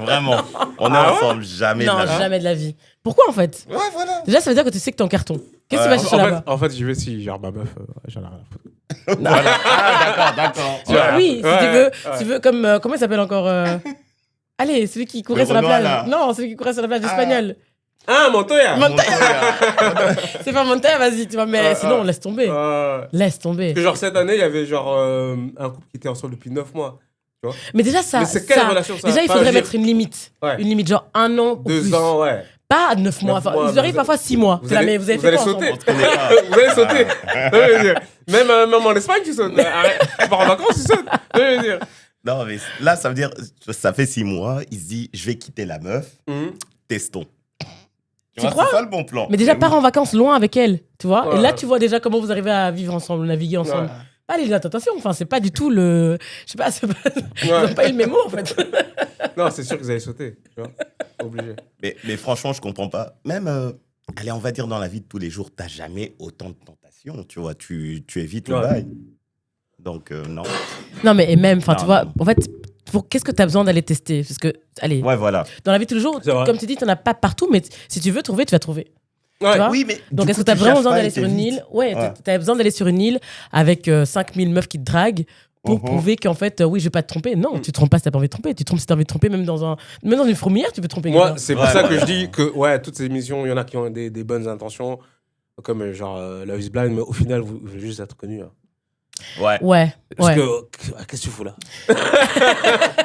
Vraiment. On est ensemble, jamais Non, de la vie. jamais de la vie. Pourquoi en fait? Ouais, voilà. Déjà, ça veut dire que tu sais que t'es en carton. Qu'est-ce que Ouais. tu vas chercher là-bas? En fait, j'y vais si, genre, ma meuf, j'en ai rien à foutre. Voilà. Ah, d'accord. Tu vois, Ouais. oui, si Ouais, tu veux, ouais. tu veux comme comment il s'appelle encore Allez, celui qui courait Le sur la Renoir, plage. là. Non, celui qui courait sur la plage espagnole. Ah, Montoya! C'est pas Montagne, vas-y, tu vois. Mais sinon, laisse tomber. Laisse tomber. Parce que genre cette année, il y avait genre un couple qui était ensemble depuis 9 mois. Mais déjà, ça. Mais c'est quelle ça- relation ça? Déjà, il Enfin, faudrait je veux mettre une limite. Ouais. Une limite, genre 1 an ou 2 plus. ans, ouais. Pas 9 mois. 9 Enfin, mois, ils arrivent parfois 6 mois. C'est là, mais vous avez fait quoi sauter. ensemble? Vous allez sauter. Je veux dire. Même en Espagne, tu sautes. Arrête. Tu pars en vacances, tu sautes. Je veux dire. Non, mais là, ça veut dire, ça fait 6 mois, il se dit, je vais quitter la meuf, testons. Tu crois? C'est ça le bon plan. Mais déjà, pars en vacances loin avec elle, tu vois. Ouais. Et là, tu vois déjà comment vous arrivez à vivre ensemble, naviguer ensemble. Ouais. Pas les tentations, enfin, c'est pas du tout le. Je sais pas, c'est pas... ils n'ont pas eu le mémo en fait. Non, c'est sûr qu'ils allaient sauter. Tu vois, obligé. Mais franchement, je comprends pas. Même, allez, on va dire dans la vie de tous les jours, t'as jamais autant de tentations, tu vois. Tu évites le bail. Donc, non. Non, mais et même, enfin, tu Non, vois, non. en fait, qu'est-ce que tu as besoin d'aller tester? Parce que, allez, Ouais, voilà. dans la vie de tous les jours, C'est vrai. comme tu dis, tu n'en as pas partout, mais si tu veux trouver, tu vas trouver. Ouais. Tu vois? Oui, mais Donc, du est-ce que coup, tu as tu vraiment cherches besoin pas d'aller et sur une t'évites. île? Ouais, Ouais. tu as besoin d'aller sur une île avec 5000 meufs qui te draguent pour prouver qu'en fait, oui, je vais pas te tromper. Non, tu te trompes pas si t'as pas envie de tromper. Tu te trompes si t'as envie de tromper, même dans une fourmilière, tu peux tromper Moi, quelqu'un. c'est pour Ouais, ça que ouais. je dis que, ouais, toutes ces émissions, il y en a qui ont des bonnes intentions, comme genre Love is Blind, mais au final, vous voulez juste être connu. Hein. Ouais. Ouais, Parce ouais. que, qu'est-ce que tu fous là?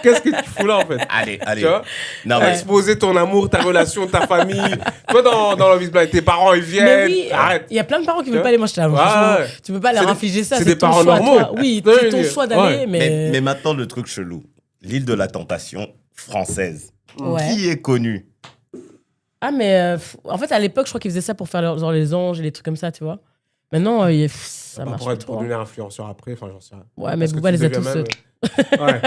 Qu'est-ce que tu fous là, en fait? Allez, allez. Tu vois? Non, mais Exposer ton amour, ta relation, ta famille. Toi, dans Love is Blind, tes parents, ils Mais viennent. oui, Arrête. il y a plein de parents qui Tu veulent vois? pas aller. Moi, je te Ouais. franchement, tu peux pas leur C'est des- infliger ça. c'est C'est des ton parents choix, normaux. toi. Oui, Ouais, c'est ton ouais. choix d'aller, Ouais. mais. mais maintenant, le truc chelou. L'île de la Tentation française. Ouais. Qui est connue? Ah, mais en fait, à l'époque, je crois qu'ils faisaient ça pour faire genre les anges et les trucs comme ça, tu vois. Maintenant, ça marche Pour pas être trop. pour hein. devenir influenceur après, enfin, j'en sais rien. Ouais, mais Parce que Booba tu les a deviens tous. même- Ouais.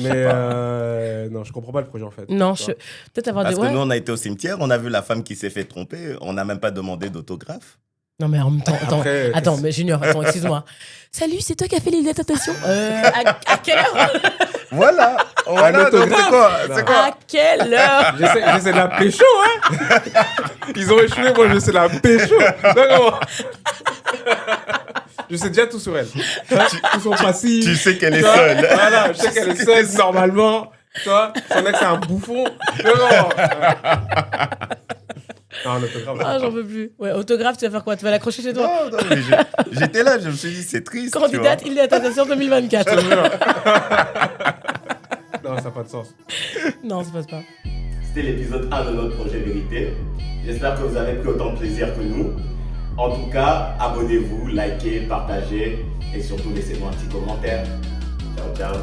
Mais non, je comprends pas le projet en fait. Non, Tu vois. peut-être avoir Parce des. que Ouais. nous, on a été au cimetière, on a vu la femme qui s'est fait tromper, on n'a même pas demandé d'autographe. Non, mais en même temps, Après, attends, mais Junior, attends, excuse-moi. Salut, c'est toi qui as fait l'île de la tentation à quelle heure? Voilà. Voilà, donc c'est quoi? À quelle heure? J'essaie de la pécho, hein. Ils ont échoué, moi j'essaie de la pécho. D'accord. Je sais déjà tout sur elle. Tout son passif. Tu sais qu'elle est Tu vois? seule. Voilà, je sais qu'elle est seule normalement. Tu vois, son ex c'est un bouffon. Non, l'autographe. Ah, j'en peux plus. Ouais, autographe, tu vas faire quoi? Tu vas l'accrocher chez toi? Non, mais j'étais là, je me suis dit, c'est triste. Candidate tu île de la tentation 2024. Non, ça n'a pas de sens. Non, ça passe pas. C'était l'épisode 1 de notre projet Vérité. J'espère que vous avez pris autant de plaisir que nous. En tout cas, abonnez-vous, likez, partagez et surtout laissez-moi un petit commentaire. Ciao, ciao.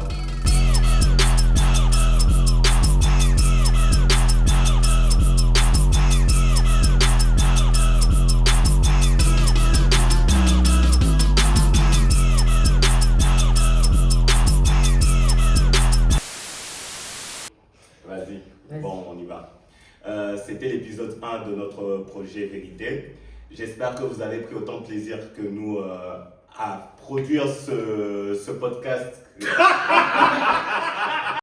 Vas-y, bon, on y va. C'était l'épisode 1 de notre projet Vérité. J'espère que vous avez pris autant de plaisir que nous à produire ce podcast.